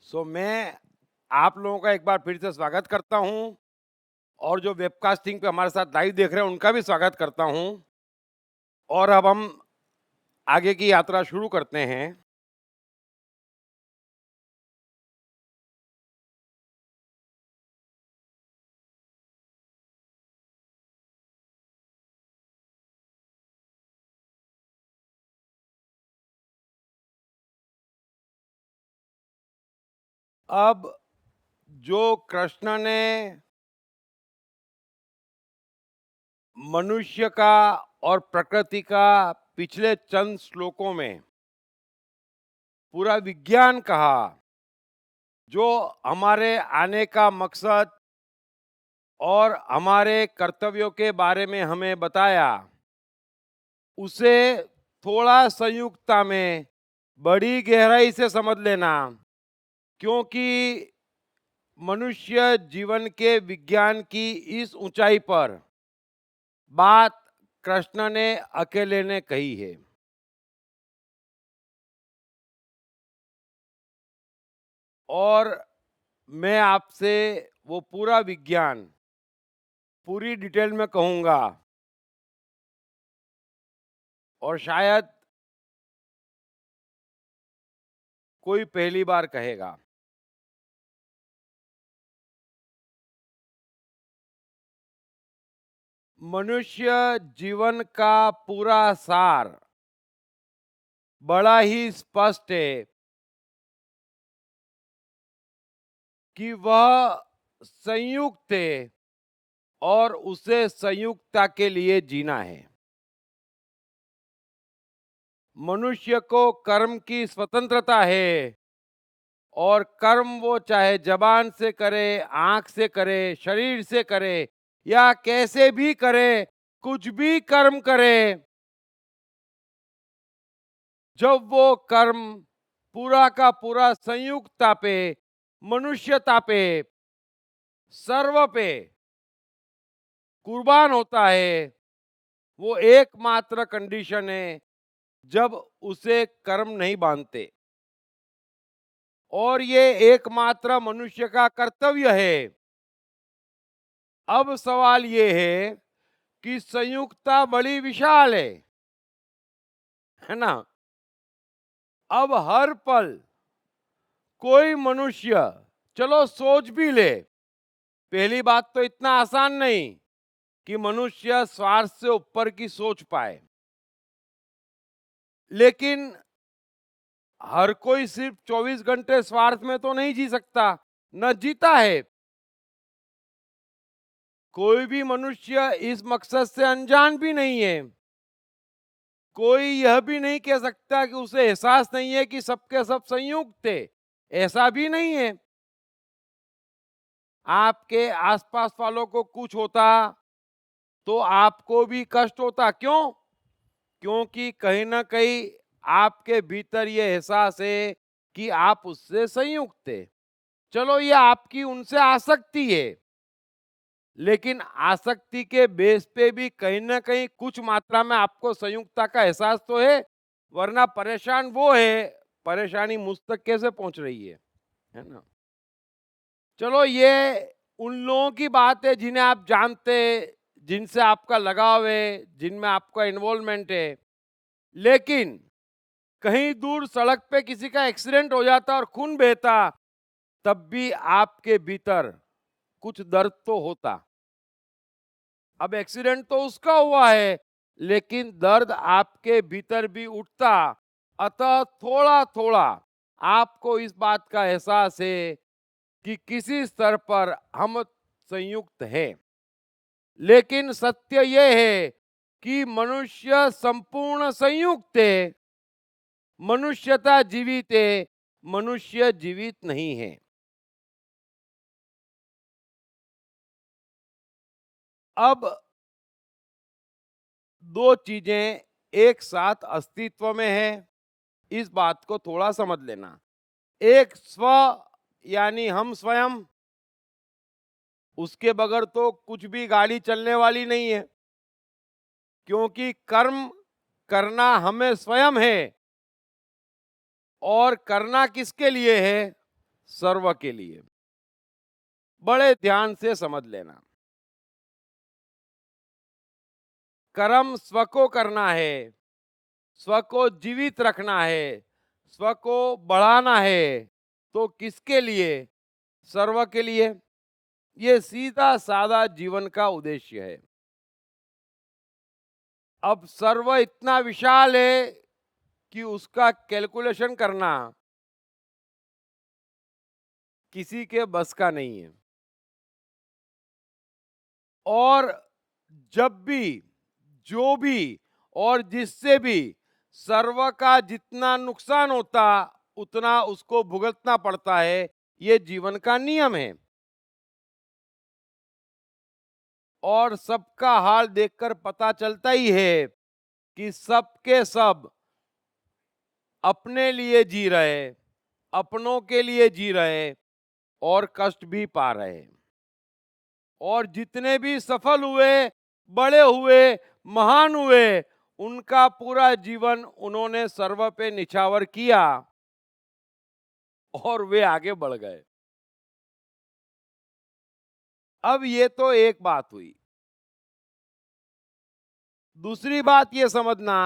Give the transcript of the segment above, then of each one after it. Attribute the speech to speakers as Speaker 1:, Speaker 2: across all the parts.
Speaker 1: मैं आप लोगों का एक बार फिर से स्वागत करता हूं और जो वेबकास्टिंग पे हमारे साथ लाइव देख रहे हैं उनका भी स्वागत करता हूं। और अब हम आगे की यात्रा शुरू करते हैं। अब जो कृष्ण ने मनुष्य का और प्रकृति का पिछले चंद श्लोकों में पूरा विज्ञान कहा, जो हमारे आने का मकसद और हमारे कर्तव्यों के बारे में हमें बताया, उसे थोड़ा संयुक्तता में बड़ी गहराई से समझ लेना। क्योंकि मनुष्य जीवन के विज्ञान की इस ऊंचाई पर बात कृष्ण ने अकेले ने कही है। और मैं आपसे वो पूरा विज्ञान पूरी डिटेल में कहूंगा, और शायद कोई पहली बार कहेगा। मनुष्य जीवन का पूरा सार बड़ा ही स्पष्ट है कि वह संयुक्त है और उसे संयुक्तता के लिए जीना है। मनुष्य को कर्म की स्वतंत्रता है, और कर्म वो चाहे जबान से करे, आंख से करे, शरीर से करे, या कैसे भी करे, कुछ भी कर्म करे, जब वो कर्म पूरा का पूरा संयुक्तता पे, मनुष्यता पे, सर्व पे कुर्बान होता है, वो एकमात्र कंडीशन है जब उसे कर्म नहीं बांधते। और ये एकमात्र मनुष्य का कर्तव्य है। अब सवाल ये है कि संयुक्तता बड़ी विशाल है ना। अब हर पल कोई मनुष्य, चलो सोच भी ले, पहली बात तो इतना आसान नहीं कि मनुष्य स्वार्थ से ऊपर की सोच पाए, लेकिन हर कोई सिर्फ 24 घंटे स्वार्थ में तो नहीं जी सकता, न जीता है। कोई भी मनुष्य इस मकसद से अनजान भी नहीं है। कोई यह भी नहीं कह सकता कि उसे एहसास नहीं है कि सबके सब संयुक्त थे, ऐसा भी नहीं है। आपके आसपास वालों को कुछ होता तो आपको भी कष्ट होता। क्यों? क्योंकि कहीं ना कहीं आपके भीतर ये एहसास है कि आप उससे संयुक्त थे। चलो, ये आपकी उनसे आसक्ति है, लेकिन आसक्ति के बेस पे भी कहीं ना कहीं कुछ मात्रा में आपको संयुक्तता का एहसास तो है, वरना परेशान वो है, परेशानी मुझ तक कैसे पहुंच रही है ना। चलो, ये उन लोगों की बात है जिन्हें आप जानते, जिनसे आपका लगाव है, जिनमें आपका इन्वॉल्वमेंट है। लेकिन कहीं दूर सड़क पे किसी का एक्सीडेंट हो जाता और खून बहता, तब भी आपके भीतर कुछ दर्द तो होता। अब एक्सीडेंट तो उसका हुआ है, लेकिन दर्द आपके भीतर भी उठता। अतः थोड़ा थोड़ा आपको इस बात का एहसास है कि किसी स्तर पर हम संयुक्त हैं। लेकिन सत्य यह है कि मनुष्य संपूर्ण संयुक्त है। मनुष्यता जीवित है, मनुष्य जीवित नहीं है। अब दो चीजें एक साथ अस्तित्व में है, इस बात को थोड़ा समझ लेना। एक स्व, यानी हम स्वयं, उसके बगैर तो कुछ भी गाड़ी चलने वाली नहीं है। क्योंकि कर्म करना हमें स्वयं है, और करना किसके लिए है? सर्व के लिए। बड़े ध्यान से समझ लेना। कर्म स्व को करना है, स्व को जीवित रखना है, स्व को बढ़ाना है, तो किसके लिए? सर्व के लिए। ये सीधा साधा जीवन का उद्देश्य है। अब सर्व इतना विशाल है कि उसका कैलकुलेशन करना किसी के बस का नहीं है। और जब भी, जो भी और जिससे भी सर्व का जितना नुकसान होता उतना उसको भुगतना पड़ता है, ये जीवन का नियम है। और सबका हाल देखकर पता चलता ही है कि सबके सब अपने लिए जी रहे, अपनों के लिए जी रहे और कष्ट भी पा रहे। और जितने भी सफल हुए, बड़े हुए, महान हुए, उनका पूरा जीवन उन्होंने सर्व पे निछावर किया और वे आगे बढ़ गए। अब ये तो एक बात हुई। दूसरी बात ये समझना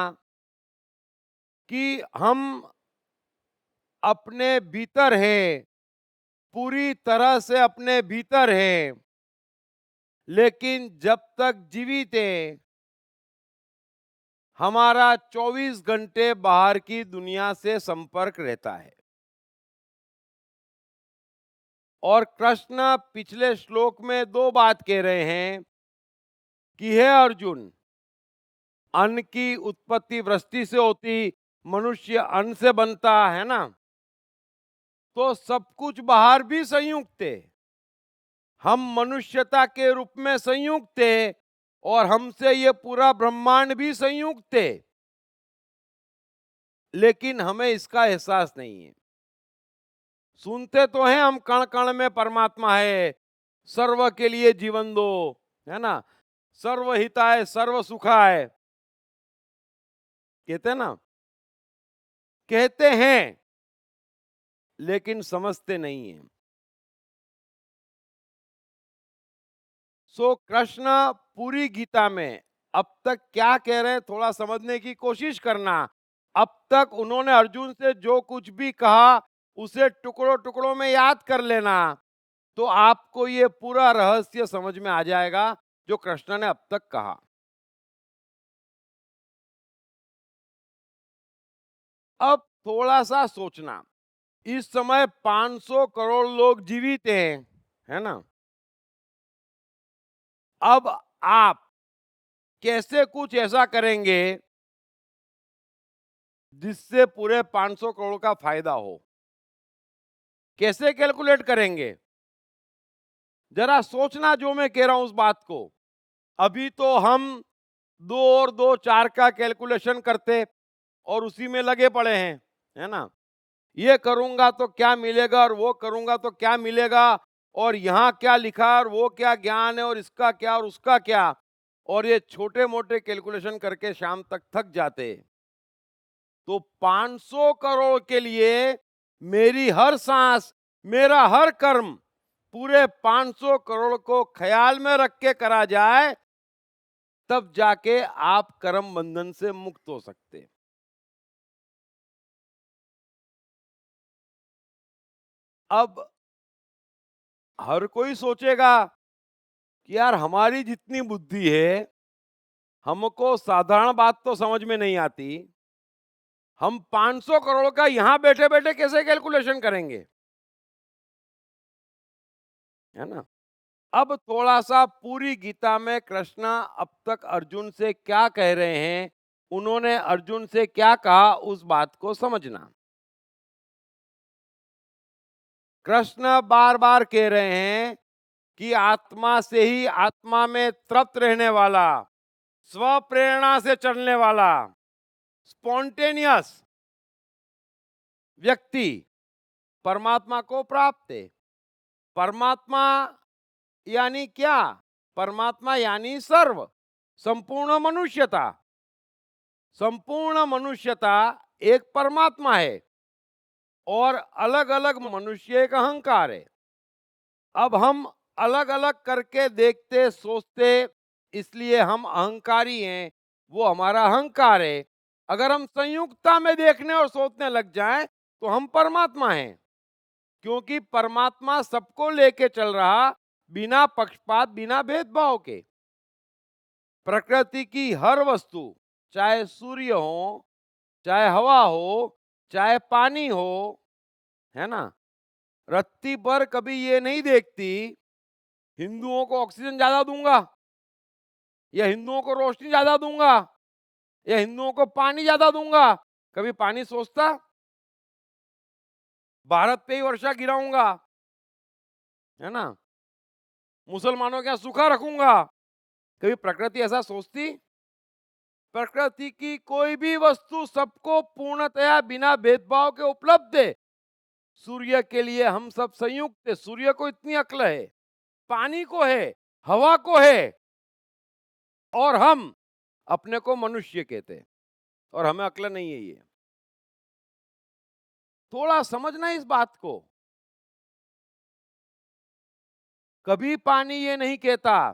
Speaker 1: कि हम अपने भीतर हैं, पूरी तरह से अपने भीतर हैं, लेकिन जब तक जीवित हैं, हमारा 24 घंटे बाहर की दुनिया से संपर्क रहता है। और कृष्ण पिछले श्लोक में दो बात कह रहे हैं कि हे अर्जुन, अन्न की उत्पत्ति वृष्टि से होती, मनुष्य अन्न से बनता है ना, तो सब कुछ बाहर भी संयुक्त है। हम मनुष्यता के रूप में संयुक्त है और हमसे ये पूरा ब्रह्मांड भी संयुक्त है, लेकिन हमें इसका एहसास नहीं है। सुनते तो हैं हम, कण कण में परमात्मा है, सर्व के लिए जीवन दो, है ना, सर्व हिताय सर्व सुखाय, कहते हैं ना, कहते हैं लेकिन समझते नहीं है। सो कृष्ण पूरी गीता में अब तक क्या कह रहे हैं थोड़ा समझने की कोशिश करना। अब तक उन्होंने अर्जुन से जो कुछ भी कहा उसे टुकड़ों टुकड़ों में याद कर लेना, तो आपको ये पूरा रहस्य समझ में आ जाएगा जो कृष्ण ने अब तक कहा। अब थोड़ा सा सोचना, इस समय 500 करोड़ लोग जीवित हैं, है ना। अब आप कैसे कुछ ऐसा करेंगे जिससे पूरे 500 करोड़ का फायदा हो? कैसे कैलकुलेट करेंगे? जरा सोचना जो मैं कह रहा हूं उस बात को। अभी तो हम 2 और 2 4 का कैलकुलेशन करते और उसी में लगे पड़े हैं, है ना। ये करूंगा तो क्या मिलेगा और वो करूंगा तो क्या मिलेगा, और यहाँ क्या लिखा और वो क्या ज्ञान है और इसका क्या और उसका क्या, और ये छोटे मोटे कैलकुलेशन करके शाम तक थक जाते। तो 500 करोड़ के लिए मेरी हर सांस, मेरा हर कर्म पूरे 500 करोड़ को ख्याल में रख के करा जाए, तब जाके आप कर्म बंधन से मुक्त हो सकते। अब हर कोई सोचेगा कि यार हमारी जितनी बुद्धि है, हमको साधारण बात तो समझ में नहीं आती, हम 500 करोड़ का यहां बैठे बैठे कैसे कैलकुलेशन करेंगे, है ना। अब थोड़ा सा पूरी गीता में कृष्ण अब तक अर्जुन से क्या कह रहे हैं, उन्होंने अर्जुन से क्या कहा, उस बात को समझना। कृष्ण बार बार कह रहे हैं कि आत्मा से ही आत्मा में तृप्त रहने वाला, स्व प्रेरणा से चलने वाला, स्पॉन्टेनियस व्यक्ति परमात्मा को प्राप्त है। परमात्मा यानी क्या? परमात्मा यानी सर्व, संपूर्ण मनुष्यता। संपूर्ण मनुष्यता एक परमात्मा है। और अलग अलग मनुष्य एक अहंकार है। अब हम अलग अलग करके देखते सोचते, इसलिए हम अहंकारी हैं, वो हमारा अहंकार है। अगर हम संयुक्तता में देखने और सोचने लग जाएं तो हम परमात्मा हैं, क्योंकि परमात्मा सबको लेके चल रहा, बिना पक्षपात बिना भेदभाव के। प्रकृति की हर वस्तु, चाहे सूर्य हो, चाहे हवा हो, चाहे पानी हो, है ना, रत्ती पर कभी ये नहीं देखती हिंदुओं को ऑक्सीजन ज्यादा दूंगा, या हिंदुओं को रोशनी ज्यादा दूंगा, या हिंदुओं को पानी ज्यादा दूंगा। कभी पानी सोचता भारत पे ही वर्षा गिराऊंगा, है ना, मुसलमानों के यहाँ सूखा रखूंगा। कभी प्रकृति ऐसा सोचती? प्रकृति की कोई भी वस्तु सबको पूर्णतया बिना भेदभाव के उपलब्ध है। सूर्य के लिए हम सब संयुक्त है, सूर्य को इतनी अक्ल है, पानी को है, हवा को है, और हम अपने को मनुष्य कहते हैं और हमें अक्ल नहीं है। ये थोड़ा समझना इस बात को। कभी पानी ये नहीं कहता,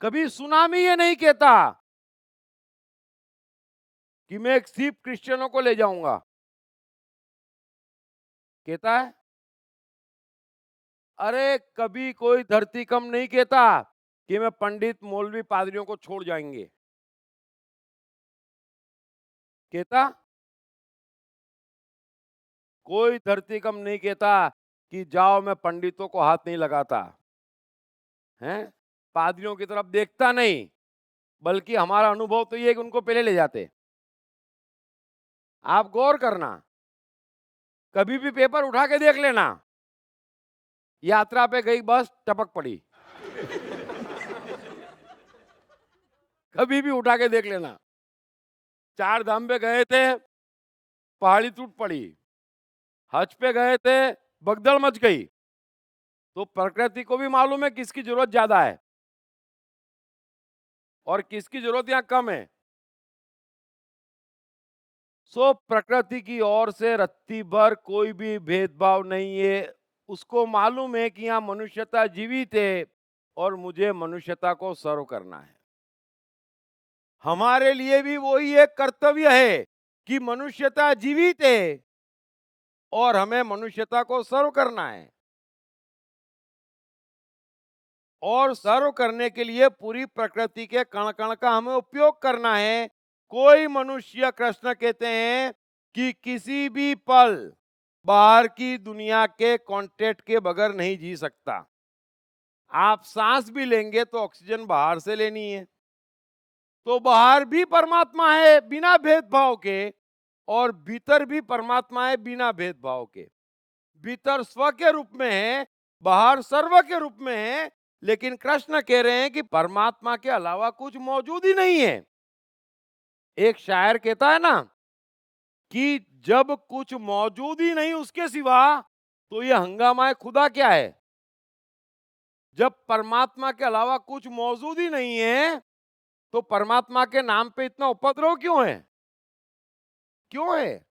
Speaker 1: कभी सुनामी ये नहीं कहता कि मैं एक सीप क्रिश्चियनों को ले जाऊंगा। कहता है? अरे कभी कोई धरती कम नहीं कहता कि मैं पंडित मौलवी पादरियों को छोड़ जाएंगे। कहता? कोई धरती कम नहीं कहता कि जाओ मैं पंडितों को हाथ नहीं लगाता, हैं? पादरियों की तरफ देखता नहीं, बल्कि हमारा अनुभव तो ये है कि उनको पहले ले जाते। आप गौर करना, कभी भी पेपर उठा के देख लेना, यात्रा पे गई बस टपक पड़ी। कभी भी उठा के देख लेना। चार धाम पे गए थे, पहाड़ी टूट पड़ी। हज पे गए थे, भगदड़ मच गई। तो प्रकृति को भी मालूम है किसकी जरूरत ज्यादा है और किसकी जरूरत यहाँ कम है। सो प्रकृति की ओर से रत्ती भर कोई भी भेदभाव नहीं है। उसको मालूम है कि यहाँ मनुष्यता जीवित है और मुझे मनुष्यता को सर्व करना है। हमारे लिए भी वही एक कर्तव्य है कि मनुष्यता जीवित है और हमें मनुष्यता को सर्व करना है। और सर्व करने के लिए पूरी प्रकृति के कण कण का हमें उपयोग करना है। कोई मनुष्य, कृष्ण कहते हैं कि किसी भी पल बाहर की दुनिया के कांटेक्ट के बगैर नहीं जी सकता। आप सांस भी लेंगे तो ऑक्सीजन बाहर से लेनी है। तो बाहर भी परमात्मा है बिना भेदभाव के, और भीतर भी परमात्मा है बिना भेदभाव के। भीतर स्व के रूप में है, बाहर सर्व के रूप में है। लेकिन कृष्ण कह रहे हैं कि परमात्मा के अलावा कुछ मौजूद ही नहीं है। एक शायर कहता है ना कि जब कुछ मौजूद ही नहीं उसके सिवा, तो ये हंगामा है खुदा क्या है। जब परमात्मा के अलावा कुछ मौजूद ही नहीं है, तो परमात्मा के नाम पे इतना उपद्रव क्यों है? क्यों है?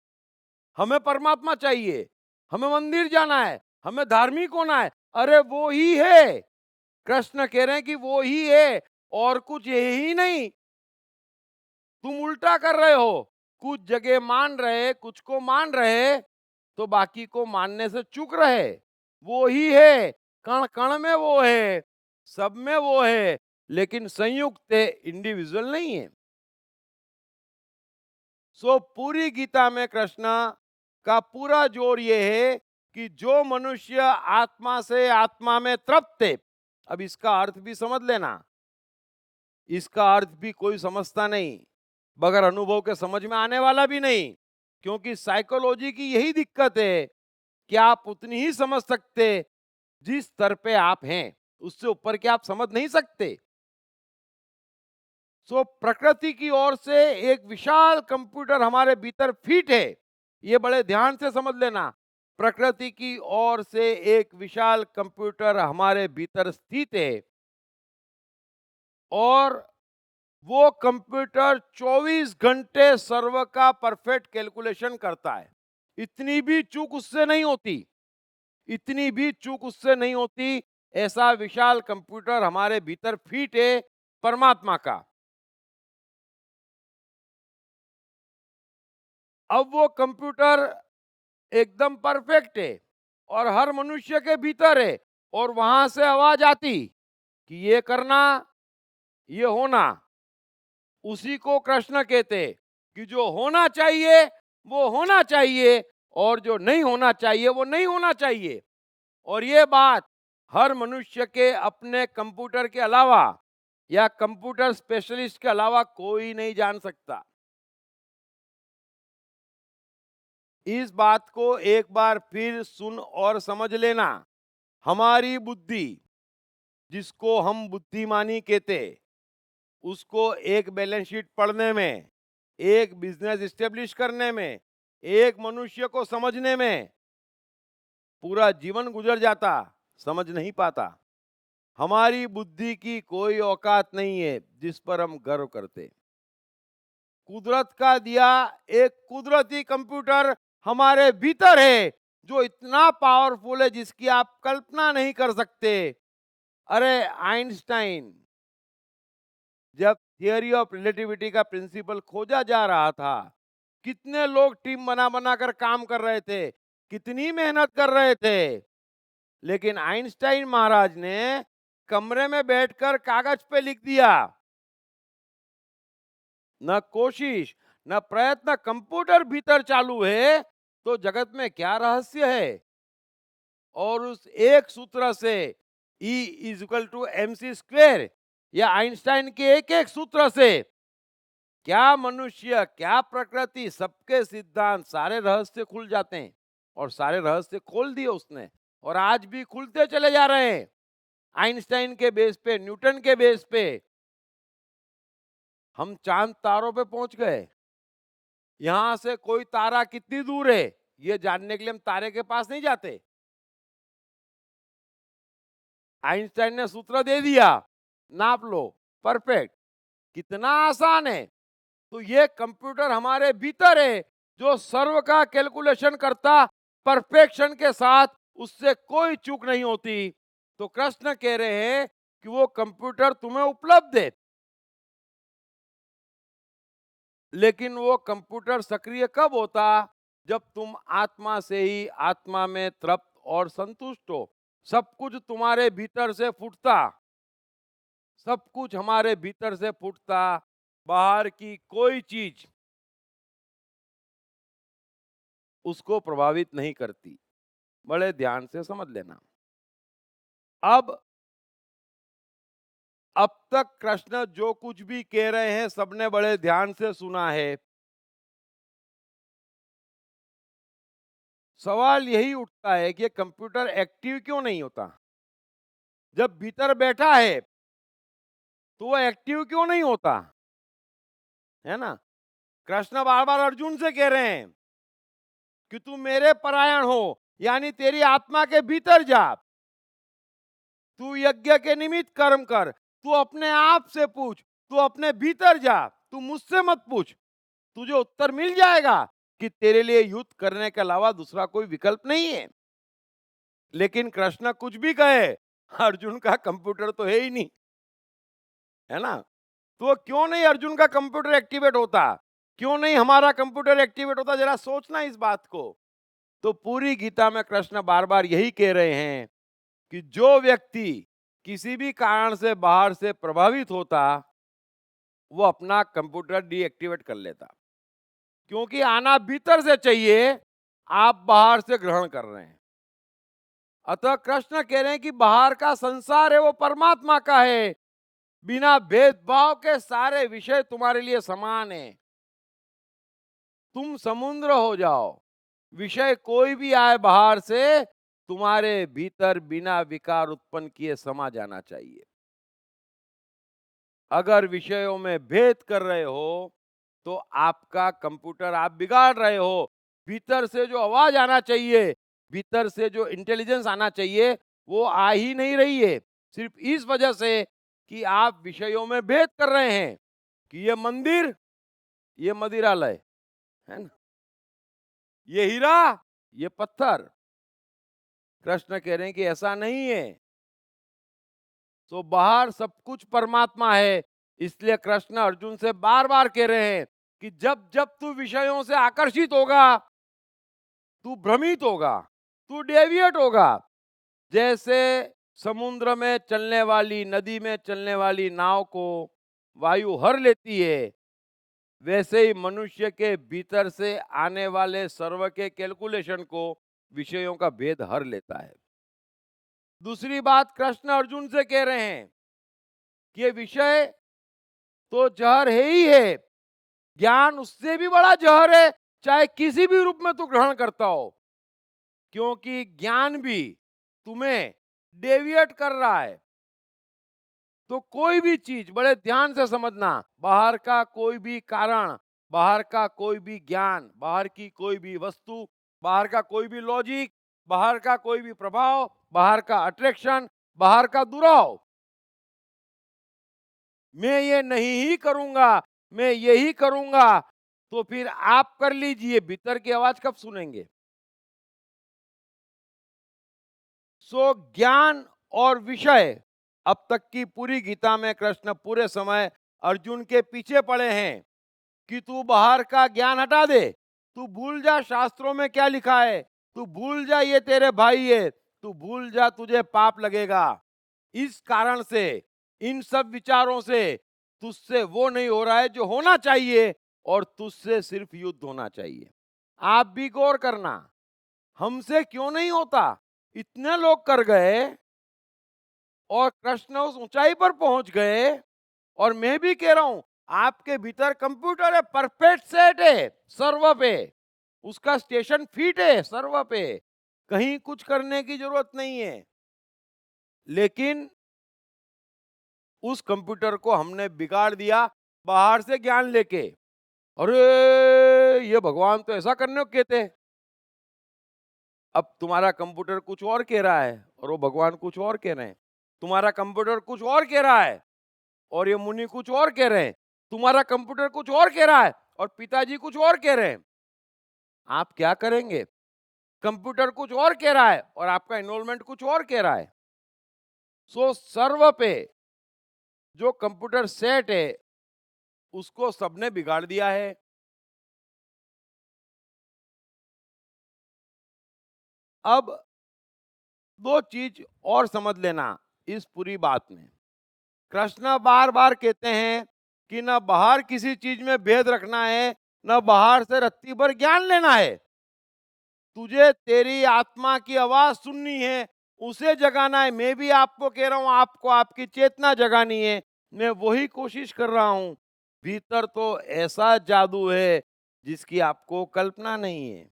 Speaker 1: हमें परमात्मा चाहिए, हमें मंदिर जाना है, हमें धार्मिक होना है। अरे वो ही है। कृष्ण कह रहे हैं कि वो ही है और कुछ है ही नहीं। तुम उल्टा कर रहे हो, कुछ जगह मान रहे, कुछ को मान रहे, तो बाकी को मानने से चूक रहे। वो ही है, कण कण में वो है, सब में वो है, लेकिन संयुक्त है, इंडिविजुअल नहीं है। सो पूरी गीता में कृष्ण का पूरा जोर ये है कि जो मनुष्य आत्मा से आत्मा में तृप्त है। अब इसका अर्थ भी समझ लेना, इसका अर्थ भी कोई समझता नहीं, बगैर अनुभव के समझ में आने वाला भी नहीं। क्योंकि साइकोलॉजी की यही दिक्कत है कि आप उतनी ही समझ सकते जिस स्तर पे आप हैं, उससे ऊपर के आप समझ नहीं सकते। सो प्रकृति की ओर से एक विशाल कंप्यूटर हमारे भीतर फिट है। ये बड़े ध्यान से समझ लेना। प्रकृति की ओर से एक विशाल कंप्यूटर हमारे भीतर स्थित है, और वो कंप्यूटर 24 घंटे सर्व का परफेक्ट कैलकुलेशन करता है। इतनी भी चूक उससे नहीं होती, इतनी भी चूक उससे नहीं होती। ऐसा विशाल कंप्यूटर हमारे भीतर फिट है परमात्मा का। अब वो कंप्यूटर एकदम परफेक्ट है और हर मनुष्य के भीतर है, और वहां से आवाज आती कि ये करना, ये होना। उसी को कृष्ण कहते कि जो होना चाहिए वो होना चाहिए, और जो नहीं होना चाहिए वो नहीं होना चाहिए। और ये बात हर मनुष्य के अपने कंप्यूटर के अलावा या कंप्यूटर स्पेशलिस्ट के अलावा कोई नहीं जान सकता। इस बात को एक बार फिर सुन और समझ लेना। हमारी बुद्धि, जिसको हम बुद्धिमानी कहते, उसको एक बैलेंस शीट पढ़ने में, एक बिजनेस एस्टेब्लिश करने में, एक मनुष्य को समझने में पूरा जीवन गुजर जाता, समझ नहीं पाता। हमारी बुद्धि की कोई औकात नहीं है जिस पर हम गर्व करते। कुदरत का दिया एक कुदरती कंप्यूटर हमारे भीतर है, जो इतना पावरफुल है जिसकी आप कल्पना नहीं कर सकते। अरे आइंस्टाइन, जब थियरी ऑफ रिलेटिविटी का प्रिंसिपल खोजा जा रहा था, कितने लोग टीम बना बना कर काम कर रहे थे, कितनी मेहनत कर रहे थे, लेकिन आइंस्टाइन महाराज ने कमरे में बैठकर कागज पे लिख दिया। न कोशिश न प्रयत्न, कंप्यूटर भीतर चालू है, तो जगत में क्या रहस्य है। और उस एक सूत्र से E is equal to MC square, या आइंस्टाइन के एक एक सूत्र से क्या मनुष्य, क्या प्रकृति, सबके सिद्धांत, सारे रहस्य खुल जाते हैं। और सारे रहस्य खोल दिए उसने, और आज भी खुलते चले जा रहे हैं। आइंस्टाइन के बेस पे, न्यूटन के बेस पे हम चांद तारों पे पहुंच गए। यहां से कोई तारा कितनी दूर है ये जानने के लिए हम तारे के पास नहीं जाते। आइंस्टाइन ने सूत्र दे दिया, नाप लो, परफेक्ट। कितना आसान है। तो ये कंप्यूटर हमारे भीतर है, जो सर्व का कैलकुलेशन करता परफेक्शन के साथ, उससे कोई चूक नहीं होती। तो कृष्ण कह रहे हैं कि वो कंप्यूटर तुम्हें उपलब्ध है, लेकिन वो कंप्यूटर सक्रिय कब होता, जब तुम आत्मा से ही आत्मा में तृप्त और संतुष्ट हो। सब कुछ तुम्हारे भीतर से फूटता, सब कुछ हमारे भीतर से फूटता, बाहर की कोई चीज उसको प्रभावित नहीं करती। बड़े ध्यान से समझ लेना। अब तक कृष्ण जो कुछ भी कह रहे हैं सबने बड़े ध्यान से सुना है। सवाल यही उठता है कि कंप्यूटर एक्टिव क्यों नहीं होता। जब भीतर बैठा है तो वो एक्टिव क्यों नहीं होता, है ना। कृष्ण बार बार अर्जुन से कह रहे हैं कि तू मेरे परायण हो, यानी तेरी आत्मा के भीतर जा, तू यज्ञ के निमित्त कर्म कर, तू अपने आप से पूछ, तू अपने भीतर जा, तू मुझसे मत पूछ। तुझे उत्तर मिल जाएगा कि तेरे लिए युद्ध करने के अलावा दूसरा कोई विकल्प नहीं है। लेकिन कृष्ण कुछ भी कहे, अर्जुन का कंप्यूटर तो है ही नहीं, है ना। तो क्यों नहीं अर्जुन का कंप्यूटर एक्टिवेट होता, क्यों नहीं हमारा कंप्यूटर एक्टिवेट होता, जरा सोचना इस बात को। तो पूरी गीता में कृष्ण बार बार यही कह रहे हैं कि जो व्यक्ति किसी भी कारण से बाहर से प्रभावित होता, वो अपना कंप्यूटर डीएक्टिवेट कर लेता, क्योंकि आना भीतर से चाहिए, आप बाहर से ग्रहण कर रहे हैं। अतः कृष्ण कह रहे हैं कि बाहर का संसार है वो परमात्मा का है, बिना भेदभाव के सारे विषय तुम्हारे लिए समान है। तुम समुद्र हो जाओ, विषय कोई भी आए बाहर से, तुम्हारे भीतर बिना विकार उत्पन्न किए समा जाना चाहिए। अगर विषयों में भेद कर रहे हो तो आपका कंप्यूटर आप बिगाड़ रहे हो। भीतर से जो आवाज आना चाहिए, भीतर से जो इंटेलिजेंस आना चाहिए, वो आ ही नहीं रही है, सिर्फ इस वजह से कि आप विषयों में भेद कर रहे हैं कि ये मंदिर, ये मदिरालय, है ना। ये हीरा, ये पत्थर। कृष्ण कह रहे हैं कि ऐसा नहीं है। तो बाहर सब कुछ परमात्मा है। इसलिए कृष्ण अर्जुन से बार-बार कह रहे हैं कि जब जब तू विषयों से आकर्षित होगा, तू भ्रमित होगा, तू डेविएट होगा। जैसे समुद्र में चलने वाली, नदी में चलने वाली नाव को वायु हर लेती है, वैसे ही मनुष्य के भीतर से आने वाले सर्व के कैलकुलेशन को विषयों का भेद हर लेता है। दूसरी बात कृष्ण अर्जुन से कह रहे हैं कि ये विषय तो जहर है ही है, ज्ञान उससे भी बड़ा जहर है, चाहे किसी भी रूप में तू ग्रहण करता हो, क्योंकि ज्ञान भी तुम्हें डेविएट कर रहा है। तो कोई भी चीज बड़े ध्यान से समझना, बाहर का कोई भी कारण, बाहर का कोई भी ज्ञान, बाहर की कोई भी वस्तु, बाहर का कोई भी लॉजिक, बाहर का कोई भी प्रभाव, बाहर का अट्रैक्शन, बाहर का दुराव, मैं ये नहीं ही करूंगा, मैं यही करूंगा, तो फिर आप कर लीजिए, भीतर की आवाज कब सुनेंगे? सो ज्ञान और विषय, अब तक की पूरी गीता में कृष्ण पूरे समय अर्जुन के पीछे पड़े हैं कि तू बाहर का ज्ञान हटा दे, तू भूल जा शास्त्रों में क्या लिखा है, तू भूल जा ये तेरे भाई है, तू भूल जा तुझे पाप लगेगा। इस कारण से, इन सब विचारों से तुझसे वो नहीं हो रहा है जो होना चाहिए, और तुझसे सिर्फ युद्ध होना चाहिए। आप भी गौर करना, हमसे क्यों नहीं होता? इतने लोग कर गए और कृष्ण उस ऊंचाई पर पहुंच गए, और मैं भी कह रहा हूं आपके भीतर कंप्यूटर है, परफेक्ट सेट है सर्व पे, उसका स्टेशन फिट है सर्व पे, कहीं कुछ करने की जरूरत नहीं है। लेकिन उस कंप्यूटर को हमने बिगाड़ दिया बाहर से ज्ञान लेके। अरे ये भगवान तो ऐसा करने को कहते हैं। अब तुम्हारा कंप्यूटर कुछ और कह रहा है और वो भगवान कुछ और कह रहे हैं। तुम्हारा कंप्यूटर कुछ और कह रहा है और ये मुनि कुछ और कह रहे हैं। तुम्हारा कंप्यूटर कुछ और कह रहा है और पिताजी कुछ और कह रहे हैं। आप क्या करेंगे? कंप्यूटर कुछ और कह रहा है और आपका इन्वॉल्वमेंट कुछ और कह रहा है। सो सर्व पे जो कंप्यूटर सेट है उसको सबने बिगाड़ दिया है। अब दो चीज और समझ लेना इस पूरी बात में। कृष्ण बार बार कहते हैं कि न बाहर किसी चीज में भेद रखना है, न बाहर से रत्ती भर ज्ञान लेना है। तुझे तेरी आत्मा की आवाज सुननी है, उसे जगाना है। मैं भी आपको कह रहा हूं, आपको आपकी चेतना जगानी है। मैं वही कोशिश कर रहा हूं। भीतर तो ऐसा जादू है जिसकी आपको कल्पना नहीं है।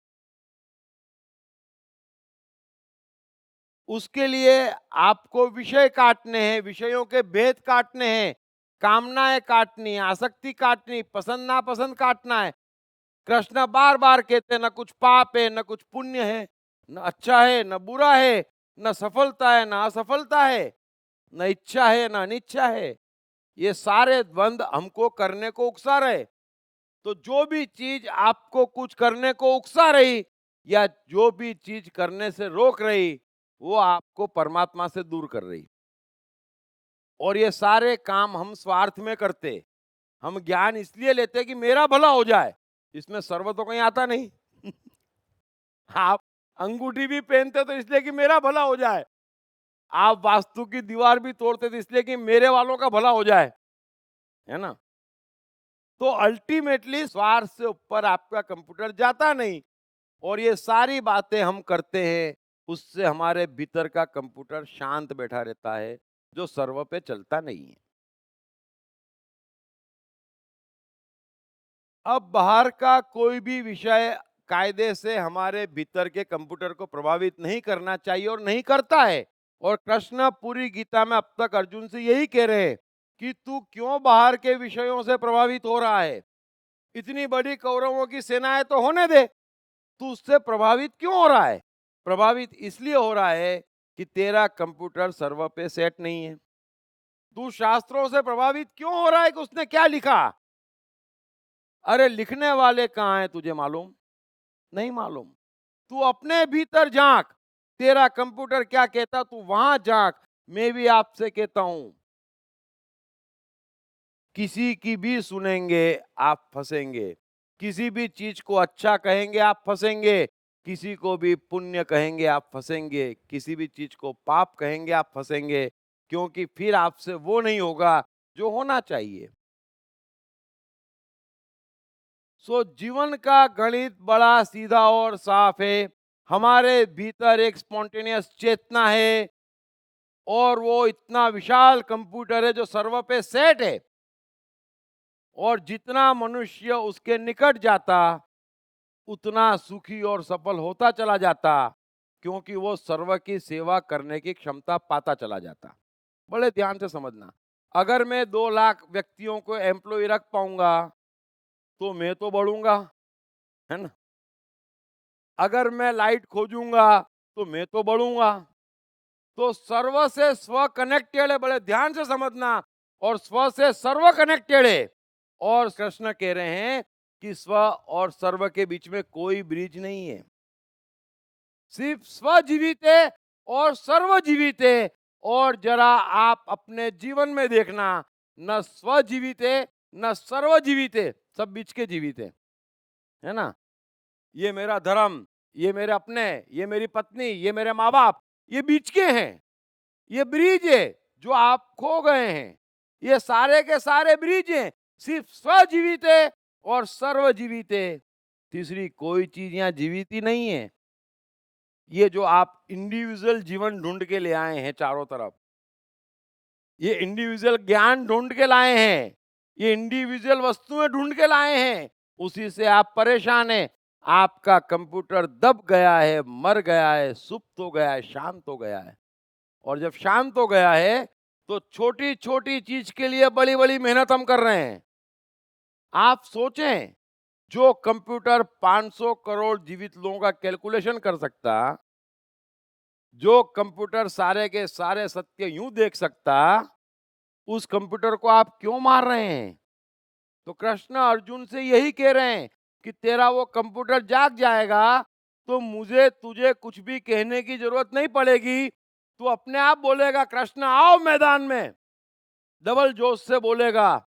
Speaker 1: उसके लिए आपको विषय काटने हैं, विषयों के भेद काटने हैं, कामनाएं काटनी, आसक्ति काटनी, पसंद नापसंद काटना है। कृष्ण बार बार कहते हैं न कुछ पाप है, न कुछ पुण्य है, न अच्छा है न बुरा है, न सफलता है न असफलता है, न इच्छा है न अनिच्छा है। ये सारे द्वंद हमको करने को उकसा रहे। तो जो भी चीज आपको कुछ करने को उकसा रही या जो भी चीज करने से रोक रही, वो आपको परमात्मा से दूर कर रही। और ये सारे काम हम स्वार्थ में करते। हम ज्ञान इसलिए लेते कि मेरा भला हो जाए। इसमें सर्व तो कहीं आता नहीं। आप अंगूठी भी पहनते तो इसलिए कि मेरा भला हो जाए। आप वास्तु की दीवार भी तोड़ते थे इसलिए कि मेरे वालों का भला हो जाए, है ना? तो अल्टीमेटली स्वार्थ से ऊपर आपका कंप्यूटर जाता नहीं। और ये सारी बातें हम करते हैं, उससे हमारे भीतर का कंप्यूटर शांत बैठा रहता है, जो सर्वर पे चलता नहीं है। अब बाहर का कोई भी विषय कायदे से हमारे भीतर के कंप्यूटर को प्रभावित नहीं करना चाहिए और नहीं करता है। और कृष्ण पूरी गीता में अब तक अर्जुन से यही कह रहे हैं कि तू क्यों बाहर के विषयों से प्रभावित हो रहा है? इतनी बड़ी कौरवों की सेनाएं तो होने दे, तू उससे प्रभावित क्यों हो रहा है? प्रभावित इसलिए हो रहा है कि तेरा कंप्यूटर सर्वर पे सेट नहीं है। तू शास्त्रों से प्रभावित क्यों हो रहा है कि उसने क्या लिखा? अरे लिखने वाले कहाँ हैं तुझे मालूम? नहीं मालूम। तू अपने भीतर झांक, तेरा कंप्यूटर क्या कहता तू वहां झांक। मैं भी आपसे कहता हूं, किसी की भी सुनेंगे आप फंसेंगे, किसी भी चीज को अच्छा कहेंगे आप फंसेंगे, किसी को भी पुण्य कहेंगे आप फंसेंगे, किसी भी चीज को पाप कहेंगे आप फंसेंगे, क्योंकि फिर आपसे वो नहीं होगा जो होना चाहिए। सो जीवन का गणित बड़ा सीधा और साफ है। हमारे भीतर एक स्पॉन्टेनियस चेतना है और वो इतना विशाल कंप्यूटर है जो सर्वर पे सेट है, और जितना मनुष्य उसके निकट जाता उतना सुखी और सफल होता चला जाता, क्योंकि वो सर्व की सेवा करने की क्षमता पाता चला जाता। बड़े ध्यान से समझना, अगर मैं 2 लाख व्यक्तियों को एम्प्लॉय रख पाऊंगा तो मैं तो बढ़ूंगा, है ना। अगर मैं लाइट खोजूंगा तो मैं तो बढ़ूंगा। तो सर्व से स्व कनेक्टेड है, बड़े ध्यान से समझना, और स्व से सर्व कनेक्टेड है। और कृष्ण कह रहे हैं कि स्व और सर्व के बीच में कोई ब्रिज नहीं है, सिर्फ स्व जीवित है और सर्व जीवित है। और जरा आप अपने जीवन में देखना, न स्व जीवित है न सर्व जीवित है, सब बीच के जीवित है ना। ये मेरा धर्म, ये मेरे अपने, ये मेरी पत्नी, ये मेरे माँ बाप, ये बीच के हैं। ये ब्रिज है जो आप खो गए हैं। ये सारे के सारे ब्रिज हैं, सिर्फ स्व जीवित है और सर्व जीवित है। तीसरी कोई चीज यहाँ जीवित ही नहीं है। ये जो आप इंडिविजुअल जीवन ढूंढ के ले आए हैं चारों तरफ, ये इंडिविजुअल ज्ञान ढूंढ के लाए हैं, ये इंडिविजुअल वस्तुएं ढूंढ के लाए हैं, उसी से आप परेशान हैं। आपका कंप्यूटर दब गया है, मर गया है, सुप्त हो गया है, शांत हो गया है। और जब शांत हो गया है तो छोटी छोटी चीज के लिए बड़ी बड़ी मेहनत हम कर रहे हैं। आप सोचें, जो कंप्यूटर 500 करोड़ जीवित लोगों का कैलकुलेशन कर सकता, जो कंप्यूटर सारे के सारे सत्य यूं देख सकता, उस कंप्यूटर को आप क्यों मार रहे हैं? तो कृष्ण अर्जुन से यही कह रहे हैं कि तेरा वो कंप्यूटर जाग जाएगा तो मुझे तुझे कुछ भी कहने की जरूरत नहीं पड़ेगी। तू अपने आप बोलेगा कृष्ण आओ मैदान में, डबल जोश से बोलेगा।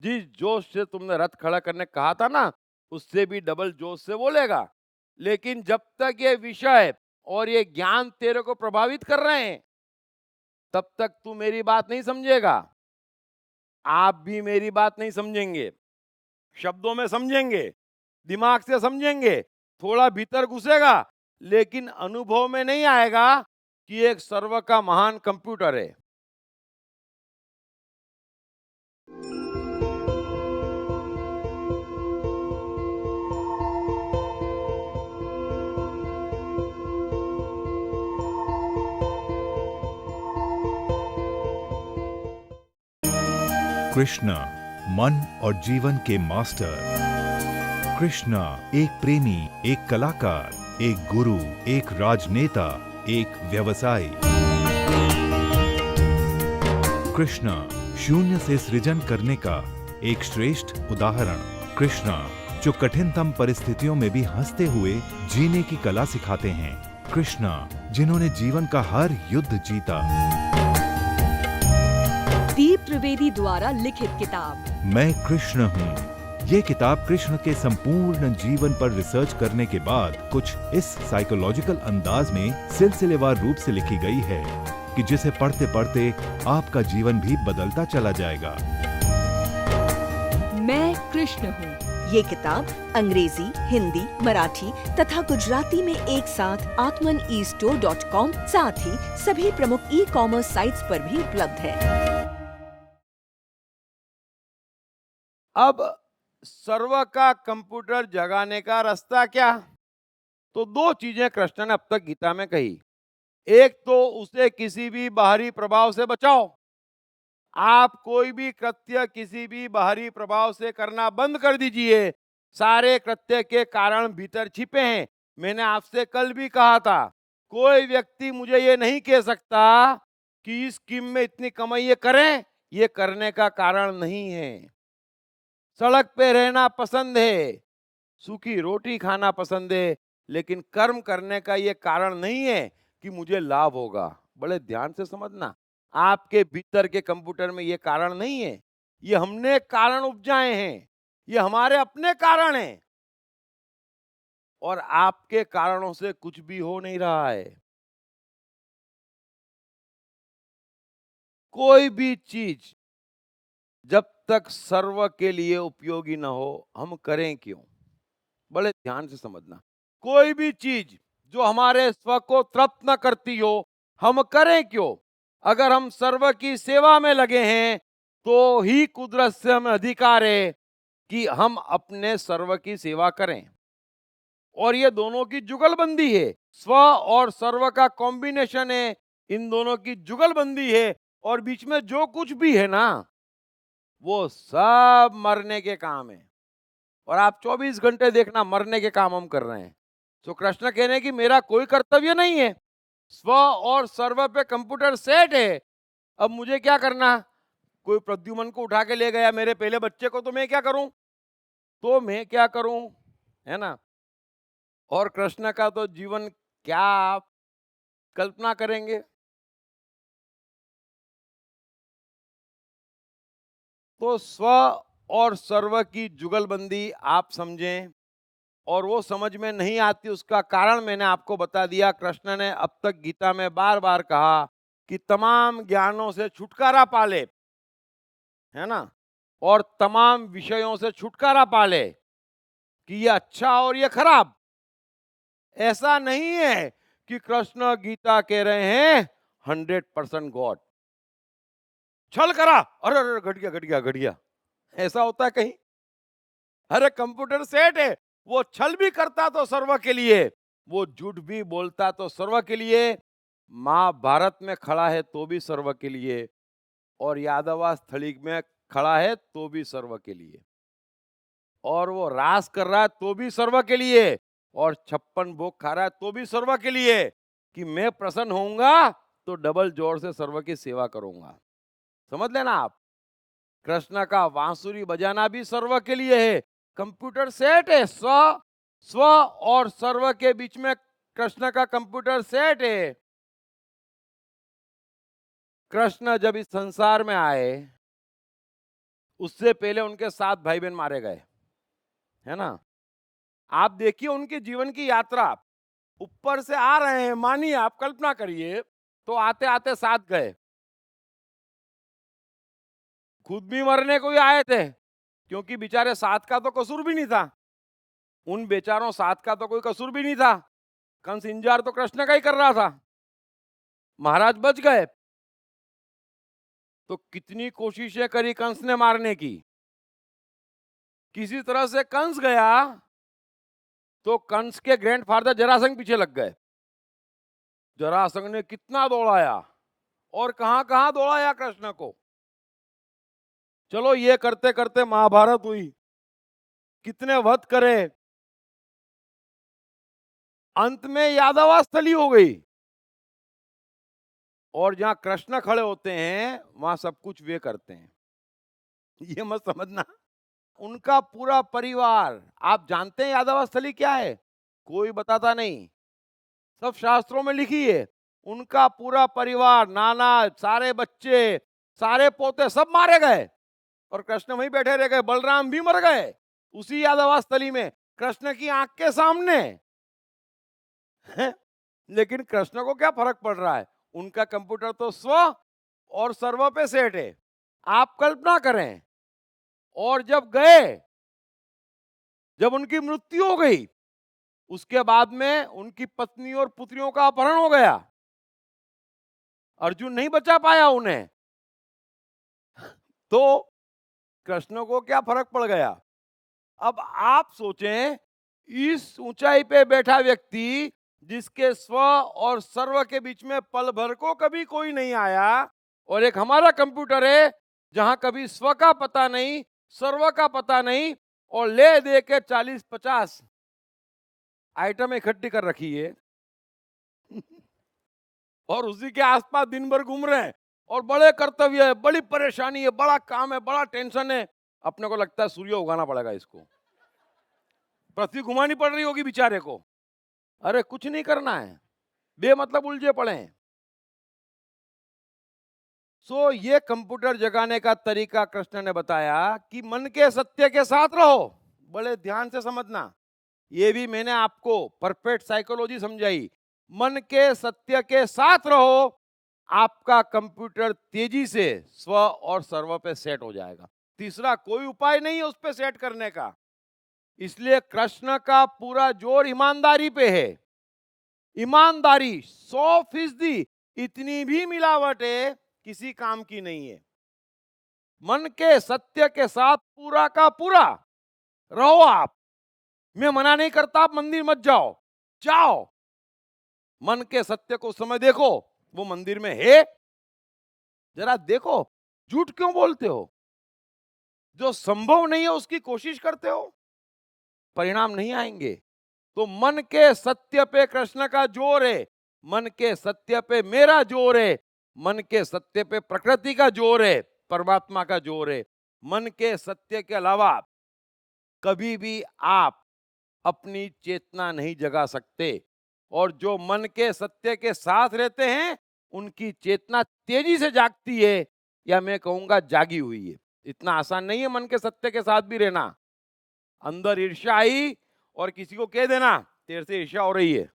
Speaker 1: जिस जोश से तुमने रथ खड़ा करने कहा था ना, उससे भी डबल जोश से बोलेगा। लेकिन जब तक ये विषय और ये ज्ञान तेरे को प्रभावित कर रहे हैं, तब तक तू मेरी बात नहीं समझेगा। आप भी मेरी बात नहीं समझेंगे, शब्दों में समझेंगे, दिमाग से समझेंगे, थोड़ा भीतर घुसेगा, लेकिन अनुभव में नहीं आएगा कि एक सर्व का महान कंप्यूटर है।
Speaker 2: कृष्ण मन और जीवन के मास्टर। कृष्ण एक प्रेमी, एक कलाकार, एक गुरु, एक राजनेता, एक व्यवसायी। कृष्ण शून्य से सृजन करने का एक श्रेष्ठ उदाहरण। कृष्ण जो कठिनतम परिस्थितियों में भी हंसते हुए जीने की कला सिखाते हैं। कृष्ण जिन्होंने जीवन का हर युद्ध जीता।
Speaker 3: दीप त्रिवेदी द्वारा लिखित किताब
Speaker 2: मैं कृष्ण हूँ। ये किताब कृष्ण के संपूर्ण जीवन पर रिसर्च करने के बाद कुछ इस साइकोलॉजिकल अंदाज में सिलसिलेवार रूप से लिखी गई है कि जिसे पढ़ते पढ़ते आपका जीवन भी बदलता चला जाएगा।
Speaker 3: मैं कृष्ण हूँ। ये किताब अंग्रेजी, हिंदी, मराठी तथा गुजराती में एक साथ atmanestore.com साथ ही सभी प्रमुख ई-कॉमर्स साइट्स पर भी उपलब्ध है।
Speaker 1: अब सर्व का कंप्यूटर जगाने का रास्ता क्या? तो 2 चीजें कृष्ण ने अब तक गीता में कही। एक तो उसे किसी भी बाहरी प्रभाव से बचाओ। आप कोई भी कृत्य किसी भी बाहरी प्रभाव से करना बंद कर दीजिए। सारे कृत्य के कारण भीतर छिपे हैं। मैंने आपसे कल भी कहा था, कोई व्यक्ति मुझे ये नहीं कह सकता कि इस स्कीम में इतनी कमाई ये करें, ये करने का कारण नहीं है। सड़क पे रहना पसंद है, सूखी रोटी खाना पसंद है, लेकिन कर्म करने का ये कारण नहीं है कि मुझे लाभ होगा। बड़े ध्यान से समझना, आपके भीतर के कंप्यूटर में ये कारण नहीं है, ये हमने कारण उपजाए हैं, ये हमारे अपने कारण हैं और आपके कारणों से कुछ भी हो नहीं रहा है। कोई भी चीज जब तक सर्व के लिए उपयोगी ना हो, हम करें क्यों? बड़े ध्यान से समझना, कोई भी चीज जो हमारे स्व को तृप्त न करती हो, हम करें क्यों? अगर हम सर्व की सेवा में लगे हैं तो ही कुदरत से हमें अधिकार है कि हम अपने सर्व की सेवा करें। और ये दोनों की जुगलबंदी है, स्व और सर्व का कॉम्बिनेशन है, इन दोनों की जुगलबंदी है। और बीच में जो कुछ भी है ना, वो सब मरने के काम है। और आप 24 घंटे देखना, मरने के काम हम कर रहे हैं। तो कृष्ण कह रहे हैं कि मेरा कोई कर्तव्य नहीं है, स्व और सर्व पे कंप्यूटर सेट है। अब मुझे क्या करना? कोई प्रद्युमन को उठा के ले गया, मेरे पहले बच्चे को, तो मैं क्या करूं? है ना? और कृष्ण का तो जीवन क्या आप कल्पना करेंगे? तो स्व और सर्व की जुगलबंदी आप समझें, और वो समझ में नहीं आती उसका कारण मैंने आपको बता दिया। कृष्ण ने अब तक गीता में बार बार कहा कि तमाम ज्ञानों से छुटकारा पाले, है ना, और तमाम विषयों से छुटकारा पाले कि ये अच्छा और ये खराब। ऐसा नहीं है कि कृष्ण गीता कह रहे हैं 100% गॉड। छल करा, अरे अरे घट गया घट गया घट गया, ऐसा होता है कहीं? अरे कंप्यूटर सेट है, वो छल भी करता तो सर्व के लिए, वो झूठ भी बोलता तो सर्व के लिए, महाभारत में खड़ा है तो भी सर्व के लिए, और यादवास्थली में खड़ा है तो भी सर्व के लिए, और वो रास कर रहा है तो भी सर्व के लिए, और 56 भोग खा रहा है तो भी सर्व के लिए, कि मैं प्रसन्न होऊंगा तो डबल जोर से सर्व की सेवा करूंगा। समझ लेना आप, कृष्ण का बांसुरी बजाना भी सर्व के लिए है। कंप्यूटर सेट है, स्व और सर्व के बीच में कृष्ण का कंप्यूटर सेट है। कृष्ण जब इस संसार में आए, उससे पहले उनके 7 भाई बहन मारे गए, है ना? आप देखिए उनके जीवन की यात्रा, ऊपर से आ रहे हैं, मानिए आप कल्पना करिए, तो आते आते 7 गए, खुद भी मरने को ही आए थे, क्योंकि बेचारे 7 का तो कसूर भी नहीं था, उन बेचारों 7 का तो कोई कसूर भी नहीं था। कंस इंतजार तो कृष्ण का ही कर रहा था, महाराज बच गए। तो कितनी कोशिशें करी कंस ने मारने की, किसी तरह से कंस गया, तो कंस के ग्रैंडफादर जरासंध पीछे लग गए। जरासंध ने कितना दौड़ाया, और कहां कहां दौड़ाया कृष्ण को। चलो ये करते करते महाभारत हुई, कितने वध करे, अंत में यादवास्थली हो गई, और जहां कृष्ण खड़े होते हैं वहां सब कुछ वे करते हैं। ये मत समझना, उनका पूरा परिवार, आप जानते हैं यादवास्थली क्या है? कोई बताता नहीं, सब शास्त्रों में लिखी है। उनका पूरा परिवार, नाना, सारे बच्चे, सारे पोते सब मारे गए, और कृष्ण वहीं बैठे रह गए। बलराम भी मर गए उसी यादवास्थली में, कृष्ण की आंख के सामने। लेकिन कृष्ण को क्या फर्क पड़ रहा है? उनका कंप्यूटर तो स्व और सर्व पे सेट है। आप कल्पना करें, और जब गए, जब उनकी मृत्यु हो गई, उसके बाद में उनकी पत्नी और पुत्रियों का अपहरण हो गया, अर्जुन नहीं बचा पाया उन्हें, तो कृष्ण को क्या फर्क पड़ गया? अब आप सोचें, इस ऊंचाई पे बैठा व्यक्ति, जिसके स्व और सर्व के बीच में पल भर को कभी कोई नहीं आया, और एक हमारा कंप्यूटर है जहां कभी स्व का पता नहीं, सर्व का पता नहीं, और ले दे के 40-50 आइटम इकट्ठी कर रखी है और उसी के आसपास दिन भर घूम रहे हैं, और बड़े कर्तव्य है, बड़ी परेशानी है, बड़ा काम है, बड़ा टेंशन है। अपने को लगता है सूर्य उगाना पड़ेगा इसको, पृथ्वी घुमानी पड़ रही होगी बेचारे को, अरे कुछ नहीं करना है, बेमतलब उलझे पड़े हैं। सो ये कंप्यूटर जगाने का तरीका कृष्ण ने बताया कि मन के सत्य के साथ रहो। बड़े ध्यान से समझना, ये भी मैंने आपको परफेक्ट साइकोलॉजी समझाई। मन के सत्य के साथ रहो, आपका कंप्यूटर तेजी से स्व और सर्व पे सेट हो जाएगा। तीसरा कोई उपाय नहीं है उस पे सेट करने का। इसलिए कृष्ण का पूरा जोर ईमानदारी पे है। ईमानदारी 100%, इतनी भी मिलावट है किसी काम की नहीं है। मन के सत्य के साथ पूरा का पूरा रहो आप। मैं मना नहीं करता आप मंदिर मत जाओ, जाओ। मन के सत्य को समय देखो, वो मंदिर में है, जरा देखो। झूठ क्यों बोलते हो? जो संभव नहीं है उसकी कोशिश करते हो, परिणाम नहीं आएंगे। तो मन के सत्य पे कृष्ण का जोर है, मन के सत्य पे मेरा जोर है, मन के सत्य पे प्रकृति का जोर है, परमात्मा का जोर है। मन के सत्य के अलावा कभी भी आप अपनी चेतना नहीं जगा सकते। और जो मन के सत्य के साथ रहते हैं उनकी चेतना तेजी से जागती है, या मैं कहूंगा जागी हुई है। इतना आसान नहीं है मन के सत्य के साथ भी रहना। अंदर ईर्ष्या आई और किसी को कह देना तेरे से ईर्ष्या हो रही है।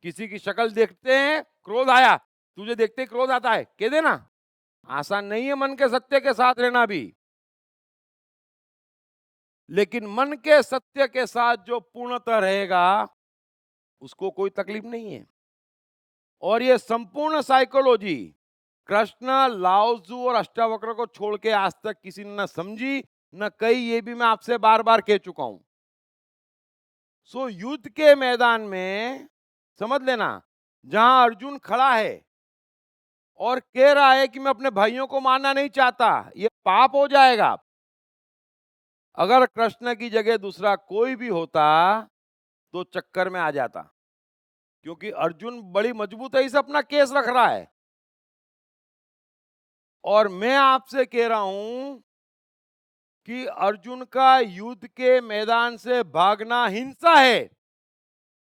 Speaker 1: किसी की शक्ल देखते हैं क्रोध आया, तुझे देखते ही क्रोध आता है, कह देना। आसान नहीं है मन के सत्य के साथ रहना भी। लेकिन मन के सत्य के साथ जो पूर्णतः रहेगा उसको कोई तकलीफ नहीं है। और ये संपूर्ण साइकोलॉजी कृष्ण, लाओजू और अष्टावक्र को छोड़ के आज तक किसी ने न समझी न कही, ये भी मैं आपसे बार बार कह चुका हूं। सो युद्ध के मैदान में समझ लेना, जहां अर्जुन खड़ा है और कह रहा है कि मैं अपने भाइयों को मारना नहीं चाहता, ये पाप हो जाएगा। अगर कृष्ण की जगह दूसरा कोई भी होता तो चक्कर में आ जाता, क्योंकि अर्जुन बड़ी मजबूती से अपना केस रख रहा है। और मैं आपसे कह रहा हूं कि अर्जुन का युद्ध के मैदान से भागना हिंसा है।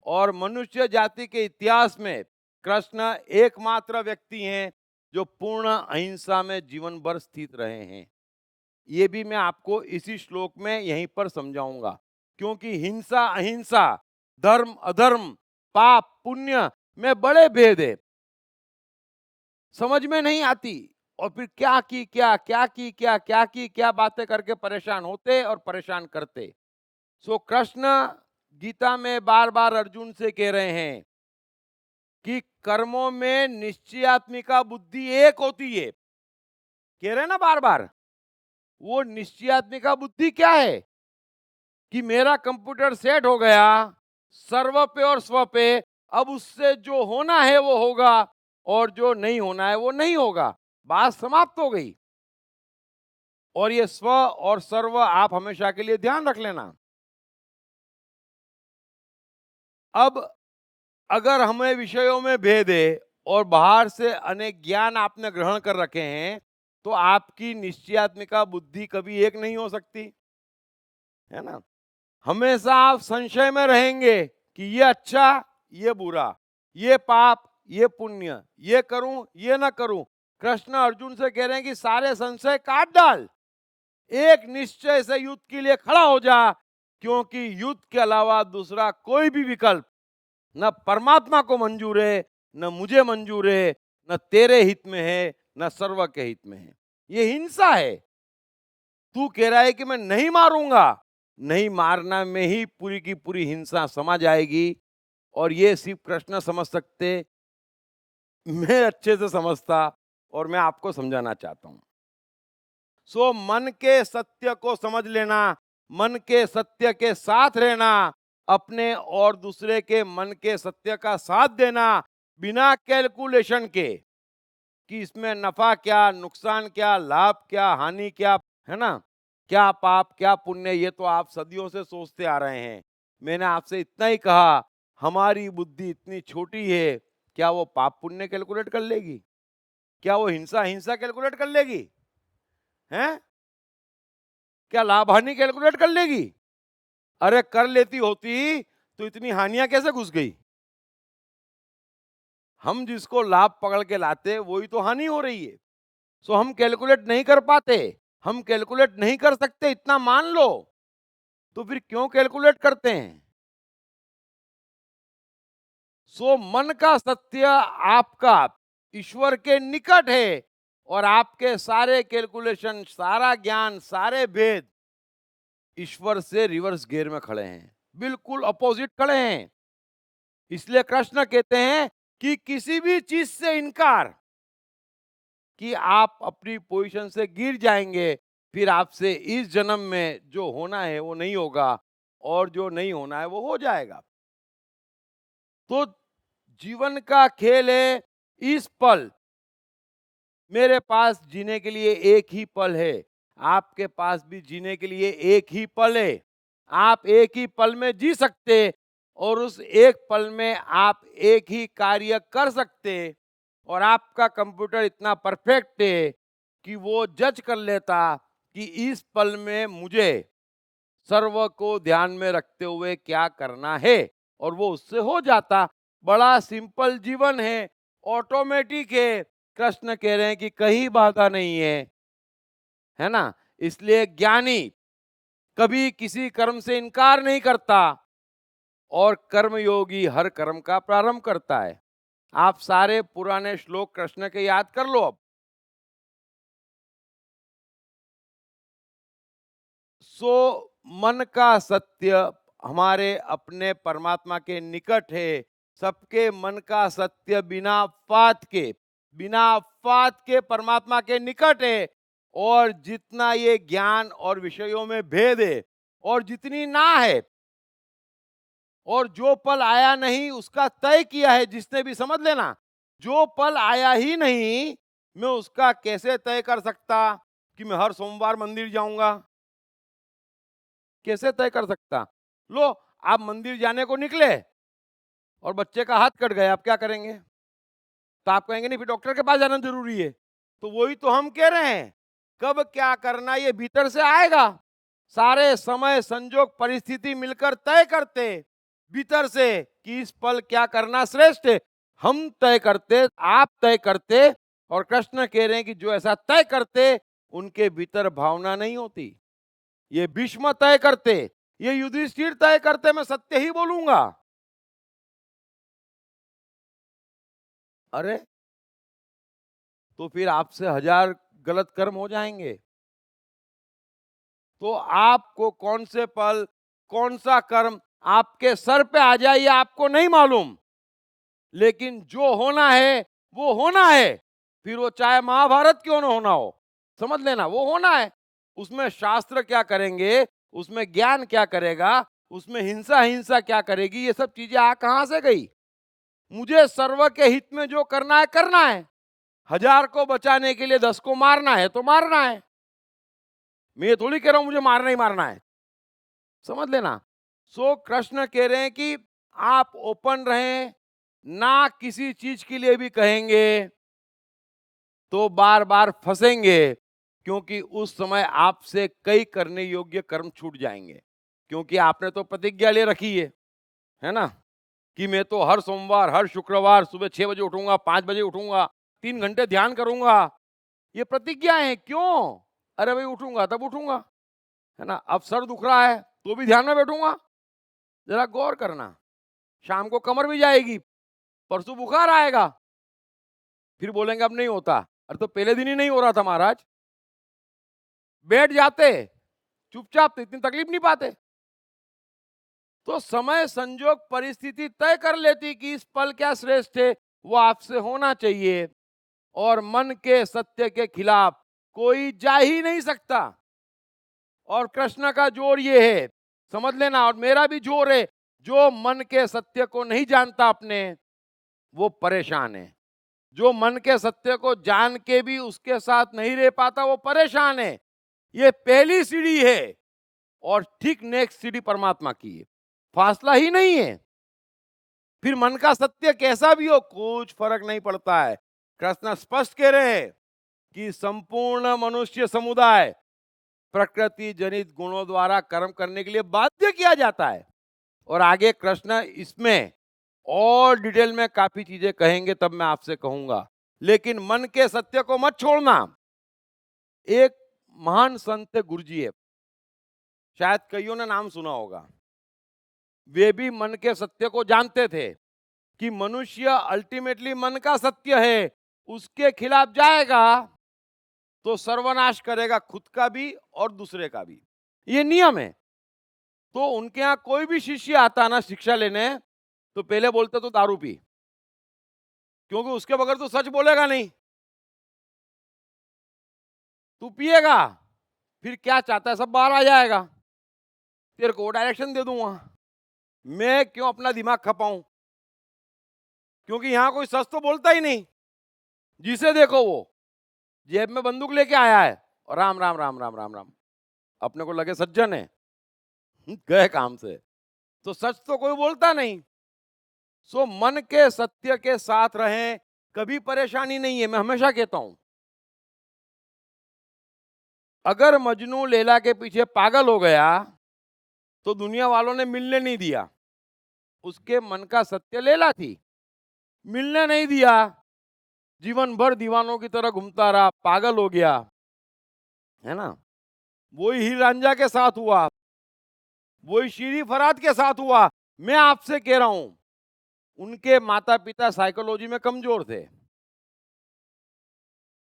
Speaker 1: और मनुष्य जाति के इतिहास में कृष्ण एकमात्र व्यक्ति हैं जो पूर्ण अहिंसा में जीवन भर स्थित रहे हैं। ये भी मैं आपको इसी श्लोक में यहीं पर समझाऊंगा, क्योंकि हिंसा अहिंसा, धर्म अधर्म, पाप पुण्य में बड़े भेद है, समझ में नहीं आती। और फिर क्या की क्या, क्या की क्या, क्या की क्या बातें करके परेशान होते और परेशान करते। सो कृष्ण गीता में बार बार अर्जुन से कह रहे हैं कि कर्मों में निश्चयात्मिका बुद्धि एक होती है। कह रहे हैं ना बार बार। वो निश्चयात्मिका बुद्धि क्या है कि मेरा कंप्यूटर सेट हो गया सर्व पे और स्व पे, अब उससे जो होना है वो होगा और जो नहीं होना है वो नहीं होगा, बात समाप्त हो गई। और ये स्व और सर्व आप हमेशा के लिए ध्यान रख लेना। अब अगर हमें विषयों में भेद है और बाहर से अनेक ज्ञान आपने ग्रहण कर रखे हैं, तो आपकी निश्चयात्मिका बुद्धि कभी एक नहीं हो सकती, है ना। हमेशा आप संशय में रहेंगे कि ये अच्छा ये बुरा, ये पाप ये पुण्य, ये करूं ये ना करूं। कृष्ण अर्जुन से कह रहे हैं कि सारे संशय काट डाल, एक निश्चय से युद्ध के लिए खड़ा हो जा, क्योंकि युद्ध के अलावा दूसरा कोई भी विकल्प न परमात्मा को मंजूर है, न मुझे मंजूर है, न तेरे हित में है, न सर्व के हित में है। ये हिंसा है। तू कह रहा है कि मैं नहीं मारूंगा, नहीं मारना में ही पूरी की पूरी हिंसा समा जाएगी। और ये सिर्फ कृष्ण समझ सकते, मैं अच्छे से समझता और मैं आपको समझाना चाहता हूं। सो मन के सत्य को समझ लेना, मन के सत्य के साथ रहना, अपने और दूसरे के मन के सत्य का साथ देना बिना कैलकुलेशन के कि इसमें नफा क्या, नुकसान क्या, लाभ क्या, हानि क्या, है ना, क्या पाप क्या पुण्य, ये तो आप सदियों से सोचते आ रहे हैं। मैंने आपसे इतना ही कहा, हमारी बुद्धि इतनी छोटी है, क्या वो पाप पुण्य कैलकुलेट कर लेगी? क्या वो हिंसा हिंसा कैलकुलेट कर लेगी? हैं? क्या लाभ हानि कैलकुलेट कर लेगी? अरे कर लेती होती तो इतनी हानियां कैसे घुस गई? हम जिसको लाभ पकड़ के लाते वही तो हानि हो रही है। सो हम कैलकुलेट नहीं कर पाते, हम कैलकुलेट नहीं कर सकते, इतना मान लो। तो फिर क्यों कैलकुलेट करते हैं? सो मन का सत्य आपका ईश्वर के निकट है और आपके सारे कैलकुलेशन, सारा ज्ञान, सारे भेद ईश्वर से रिवर्स गियर में खड़े हैं, बिल्कुल अपोजिट खड़े हैं। इसलिए कृष्ण कहते हैं कि किसी भी चीज से इनकार कि आप अपनी पोजीशन से गिर जाएंगे, फिर आपसे इस जन्म में जो होना है वो नहीं होगा और जो नहीं होना है वो हो जाएगा। तो जीवन का खेल है इस पल। मेरे पास जीने के लिए एक ही पल है, आपके पास भी जीने के लिए एक ही पल है। आप एक ही पल में जी सकते और उस एक पल में आप एक ही कार्य कर सकते। और आपका कंप्यूटर इतना परफेक्ट है कि वो जज कर लेता कि इस पल में मुझे सर्व को ध्यान में रखते हुए क्या करना है, और वो उससे हो जाता। बड़ा सिंपल जीवन है, ऑटोमेटिक है। कृष्ण कह रहे हैं कि कहीं बाधा नहीं है ना। इसलिए ज्ञानी कभी किसी कर्म से इनकार नहीं करता और कर्मयोगी हर कर्म का प्रारंभ करता है। आप सारे पुराने श्लोक कृष्ण के याद कर लो अब। सो मन का सत्य हमारे अपने परमात्मा के निकट है। सबके मन का सत्य बिना फात के परमात्मा के निकट है। और जितना ये ज्ञान और विषयों में भेद है और जितनी ना है और जो पल आया नहीं उसका तय किया है जिसने भी, समझ लेना, जो पल आया ही नहीं मैं उसका कैसे तय कर सकता कि मैं हर सोमवार मंदिर जाऊंगा? कैसे तय कर सकता? लो, आप मंदिर जाने को निकले और बच्चे का हाथ कट गया, आप क्या करेंगे? तो आप कहेंगे नहीं फिर डॉक्टर के पास जाना जरूरी है। तो वही तो हम कह रहे हैं, कब क्या करना ये भीतर से आएगा। सारे समय संजोग परिस्थिति मिलकर तय करते भीतर से कि इस पल क्या करना श्रेष्ठ है। हम तय करते, आप तय करते। और कृष्ण कह रहे हैं कि जो ऐसा तय करते उनके भीतर भावना नहीं होती। ये भीष्म तय करते, ये युधिष्ठिर तय करते, मैं सत्य ही बोलूंगा। अरे तो फिर आपसे 1000 गलत कर्म हो जाएंगे। तो आपको कौन से पल, कौन सा कर्म आपके सर पे आ जाए ये आपको नहीं मालूम, लेकिन जो होना है वो होना है। फिर वो चाहे महाभारत क्यों ना होना हो, समझ लेना वो होना है। उसमें शास्त्र क्या करेंगे, उसमें ज्ञान क्या करेगा, उसमें हिंसा क्या करेगी, ये सब चीजें आ कहां से गई? मुझे सर्व के हित में जो करना है करना है। 1000 को बचाने के लिए 10 को मारना है तो मारना है। मैं ये थोड़ी कह रहा हूं मुझे मारना ही मारना है, समझ लेना। सो कृष्ण कह रहे हैं कि आप ओपन रहें, ना किसी चीज के लिए भी कहेंगे तो बार बार फंसेंगे, क्योंकि उस समय आपसे कई करने योग्य कर्म छूट जाएंगे। क्योंकि आपने तो प्रतिज्ञा ले रखी है ना, कि मैं तो हर सोमवार हर शुक्रवार सुबह 6 बजे उठूंगा, 5 बजे उठूंगा, 3 घंटे ध्यान करूंगा। ये प्रतिज्ञा है। क्यों? अरे भाई उठूंगा तब उठूंगा, है ना। अब सर दुख रहा है तो भी ध्यान में बैठूंगा। जरा गौर करना, शाम को कमर भी जाएगी, परसों बुखार आएगा, फिर बोलेंगे अब नहीं होता। अरे तो पहले दिन ही नहीं हो रहा था महाराज। बैठ जाते चुपचाप तो इतनी तकलीफ नहीं पाते। तो समय संजोग परिस्थिति तय कर लेती कि इस पल क्या श्रेष्ठ है, वो आपसे होना चाहिए। और मन के सत्य के खिलाफ कोई जा ही नहीं सकता। और कृष्ण का जोर ये है, समझ लेना, और मेरा भी जोर है, जो मन के सत्य को नहीं जानता अपने, वो परेशान है। जो मन के सत्य को जान के भी उसके साथ नहीं रह पाता वो परेशान है। ये पहली सीढ़ी है और ठीक नेक्स्ट सीढ़ी परमात्मा की है, फासला ही नहीं है। फिर मन का सत्य कैसा भी हो कुछ फर्क नहीं पड़ता है। कृष्ण स्पष्ट कह रहे हैं कि संपूर्ण मनुष्य समुदाय प्रकृति जनित गुणों द्वारा कर्म करने के लिए बाध्य किया जाता है। और आगे कृष्ण इसमें और डिटेल में काफी चीजें कहेंगे, तब मैं आपसे कहूंगा। लेकिन मन के सत्य को मत छोड़ना। एक महान संत थे गुरुजी, शायद कईयों ने नाम सुना होगा। वे भी मन के सत्य को जानते थे कि मनुष्य अल्टीमेटली मन का सत्य है, उसके खिलाफ जाएगा तो सर्वनाश करेगा, खुद का भी और दूसरे का भी, ये नियम है। तो उनके यहाँ कोई भी शिष्य आता ना शिक्षा लेने, तो पहले बोलते तो दारू पी, क्योंकि उसके बगैर तो सच बोलेगा नहीं। तू पिएगा फिर क्या चाहता है सब बाहर आ जाएगा, तेरे को डायरेक्शन दे दूंगा। मैं क्यों अपना दिमाग खपाऊं, क्योंकि यहां कोई सच तो बोलता ही नहीं। जिसे देखो वो जेब में बंदूक लेके आया है और राम राम राम राम राम राम, अपने को लगे सज्जन है, गए काम से। तो सच तो कोई बोलता नहीं। सो मन के सत्य के साथ रहें, कभी परेशानी नहीं है। मैं हमेशा कहता हूं, अगर मजनू लैला के पीछे पागल हो गया तो दुनिया वालों ने मिलने नहीं दिया। उसके मन का सत्य लैला थी, मिलने नहीं दिया, जीवन भर दीवानों की तरह घूमता रहा, पागल हो गया, है ना। वही हीर रांझा के साथ हुआ, वही शीरी फराद के साथ हुआ। मैं आपसे कह रहा हूं, उनके माता पिता साइकोलॉजी में कमजोर थे।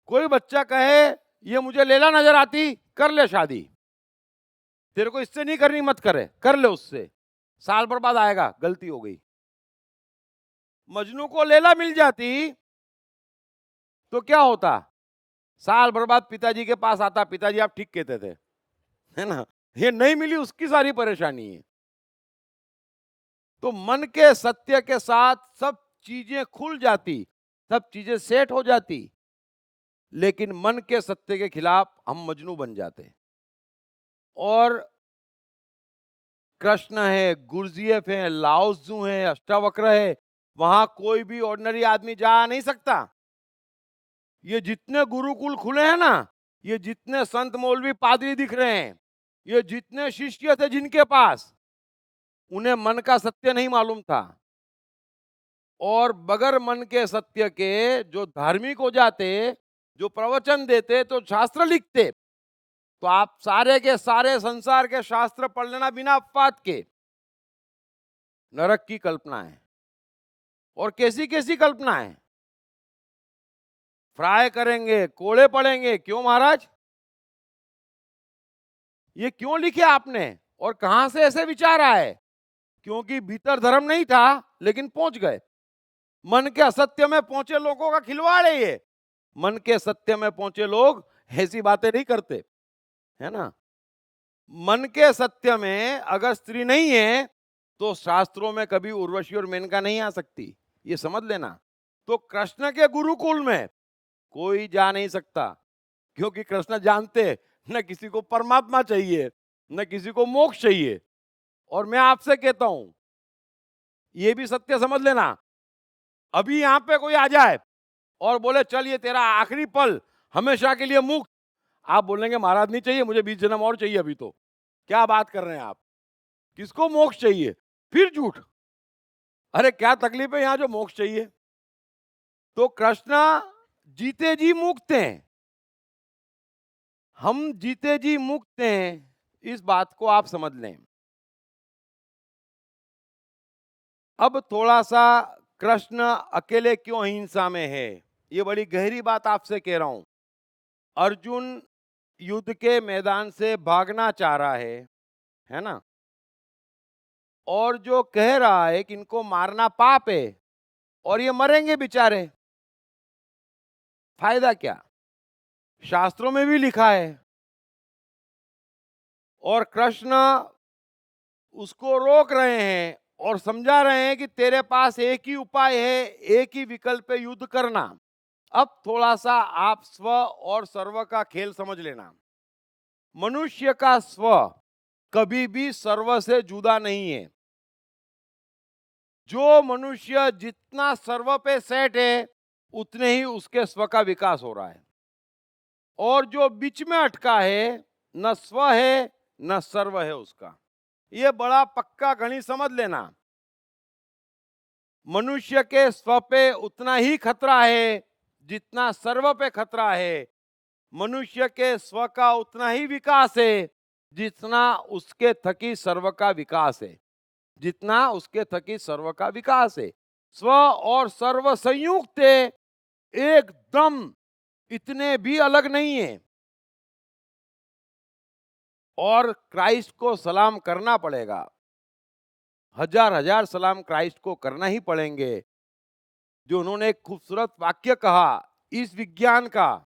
Speaker 1: कोई बच्चा कहे ये मुझे लैला नजर आती, कर ले शादी, तेरे को इससे नहीं करनी मत करे, कर ले उससे, साल भर बाद आएगा गलती हो गई। मजनू को लैला मिल जाती तो क्या होता, साल भर बाद पिताजी के पास आता, पिताजी आप ठीक कहते थे, है ना। ये नहीं मिली उसकी सारी परेशानी है। तो मन के सत्य के साथ सब चीजें खुल जाती, सब चीजें सेट हो जाती। लेकिन मन के सत्य के खिलाफ हम मजनू बन जाते। और कृष्ण है, गुरुजीएफ है, लाओत्जू है, अष्टावक्र है, वहां कोई भी ऑर्डिनरी आदमी जा नहीं सकता। ये जितने गुरुकुल खुले हैं ना, ये जितने संत मौलवी पादरी दिख रहे हैं, ये जितने शिष्य थे जिनके पास, उन्हें मन का सत्य नहीं मालूम था। और बगैर मन के सत्य के जो धार्मिक हो जाते, जो प्रवचन देते, तो शास्त्र लिखते, तो आप सारे के सारे संसार के शास्त्र पढ़ लेना बिना अपवाद के। नरक की कल्पना है, और कैसी कैसी कल्पना है। फ्राई करेंगे, कोड़े पड़ेंगे, क्यों महाराज, ये क्यों लिखे आपने, और कहां से ऐसे विचार आए? क्योंकि भीतर धर्म नहीं था, लेकिन पहुंच गए। मन के असत्य में पहुंचे लोगों का खिलवाड़ है ये। मन के सत्य में पहुंचे लोग ऐसी बातें नहीं करते, है ना। मन के सत्य में अगर स्त्री नहीं है तो शास्त्रों में कभी उर्वशी और मेनका नहीं आ सकती, ये समझ लेना। तो कृष्ण के गुरुकुल में कोई जा नहीं सकता, क्योंकि कृष्ण जानते न किसी को परमात्मा चाहिए, न किसी को मोक्ष चाहिए। और मैं आपसे कहता हूं, ये भी सत्य समझ लेना, अभी यहां पे कोई आ जाए और बोले चल ये तेरा आखिरी पल, हमेशा के लिए मुक्त, आप बोलेंगे महाराज नहीं चाहिए मुझे, 20 जन्म और चाहिए। अभी तो क्या बात कर रहे हैं आप, किसको मोक्ष चाहिए? फिर झूठ। अरे क्या तकलीफ है यहां जो मोक्ष चाहिए? तो कृष्ण जीते जी मुक्त हैं, हम जीते जी मुक्त हैं, इस बात को आप समझ लें। अब थोड़ा सा कृष्ण अकेले क्यों अहिंसा में है, ये बड़ी गहरी बात आपसे कह रहा हूं। अर्जुन युद्ध के मैदान से भागना चाह रहा है ना, और जो कह रहा है कि इनको मारना पाप है और ये मरेंगे बेचारे, फायदा क्या? शास्त्रों में भी लिखा है। और कृष्ण उसको रोक रहे हैं और समझा रहे हैं कि तेरे पास एक ही उपाय है, एक ही विकल्प है, युद्ध करना। अब थोड़ा सा आप स्व और सर्व का खेल समझ लेना। मनुष्य का स्व कभी भी सर्व से जुदा नहीं है। जो मनुष्य जितना सर्व पे सेट है, उतने ही उसके स्व का विकास हो रहा है। और जो बीच में अटका है, न स्व है न सर्व है उसका। ये बड़ा पक्का गणित समझ लेना। मनुष्य के स्व पे उतना ही खतरा है जितना सर्व पे खतरा है। मनुष्य के स्व का उतना ही विकास है जितना उसके थकी सर्व का विकास है। जितना उसके थकी सर्व का विकास है। स्व और सर्व संयुक्त है, एकदम इतने भी अलग नहीं है। और क्राइस्ट को सलाम करना पड़ेगा। हजार हजार सलाम क्राइस्ट को करना ही पड़ेंगे। जो उन्होंने एक खूबसूरत वाक्य कहा इस विज्ञान का,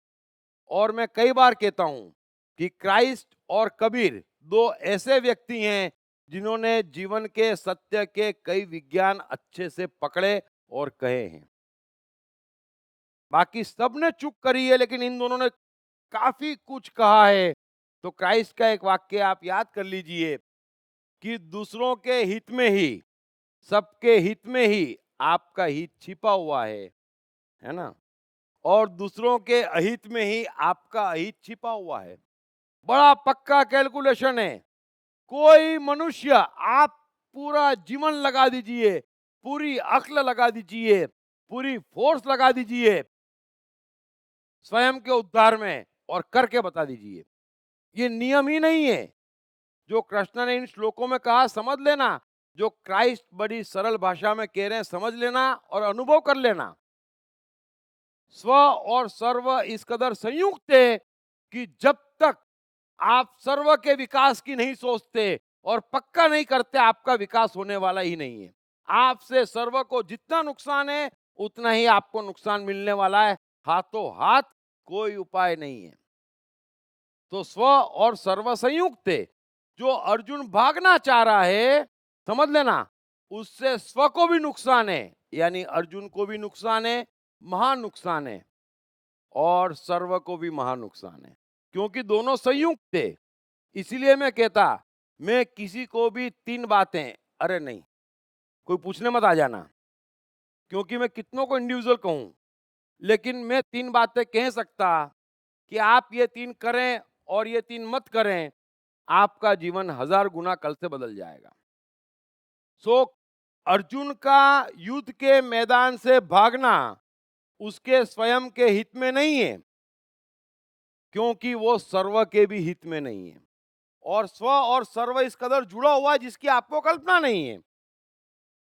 Speaker 1: और मैं कई बार कहता हूं कि क्राइस्ट और कबीर दो ऐसे व्यक्ति हैं जिन्होंने जीवन के सत्य के कई विज्ञान अच्छे से पकड़े और कहे हैं। बाकी सबने चूक करी है, लेकिन इन दोनों ने काफी कुछ कहा है। तो क्राइस्ट का एक वाक्य आप याद कर लीजिए कि दूसरों के हित में ही, सबके हित में ही आपका हित छिपा हुआ है ना? और दूसरों के अहित में ही आपका अहित छिपा हुआ है। बड़ा पक्का कैलकुलेशन है। कोई मनुष्य, आप पूरा जीवन लगा दीजिए, पूरी अक्ल लगा दीजिए, पूरी फोर्स लगा दीजिए स्वयं के उद्धार में, और करके बता दीजिए। ये नियम ही नहीं है। जो कृष्ण ने इन श्लोकों में कहा समझ लेना, जो क्राइस्ट बड़ी सरल भाषा में कह रहे हैं समझ लेना और अनुभव कर लेना। स्व और सर्व इस कदर संयुक्त है कि जब तक आप सर्व के विकास की नहीं सोचते और पक्का नहीं करते, आपका विकास होने वाला ही नहीं है। आपसे सर्व को जितना नुकसान है उतना ही आपको नुकसान मिलने वाला है। हाथों हाथ कोई उपाय नहीं है। तो स्व और सर्व संयुक्त है। जो अर्जुन भागना चाह रहा है, समझ लेना, उससे स्व को भी नुकसान है, यानी अर्जुन को भी नुकसान है, महान नुकसान है, और सर्व को भी महान नुकसान है, क्योंकि दोनों संयुक्त थे। इसीलिए मैं कहता, मैं किसी को भी तीन बातें, अरे नहीं, कोई पूछने मत आ जाना, क्योंकि मैं कितनों को इंडिविजुअल कहूं, लेकिन मैं तीन बातें कह सकता कि आप ये तीन करें और ये तीन मत करें, आपका जीवन 1000 गुना कल से बदल जाएगा। सो अर्जुन का युद्ध के मैदान से भागना उसके स्वयं के हित में नहीं है, क्योंकि वो सर्व के भी हित में नहीं है। और स्व और सर्व इस कदर जुड़ा हुआ है जिसकी आपको कल्पना नहीं है।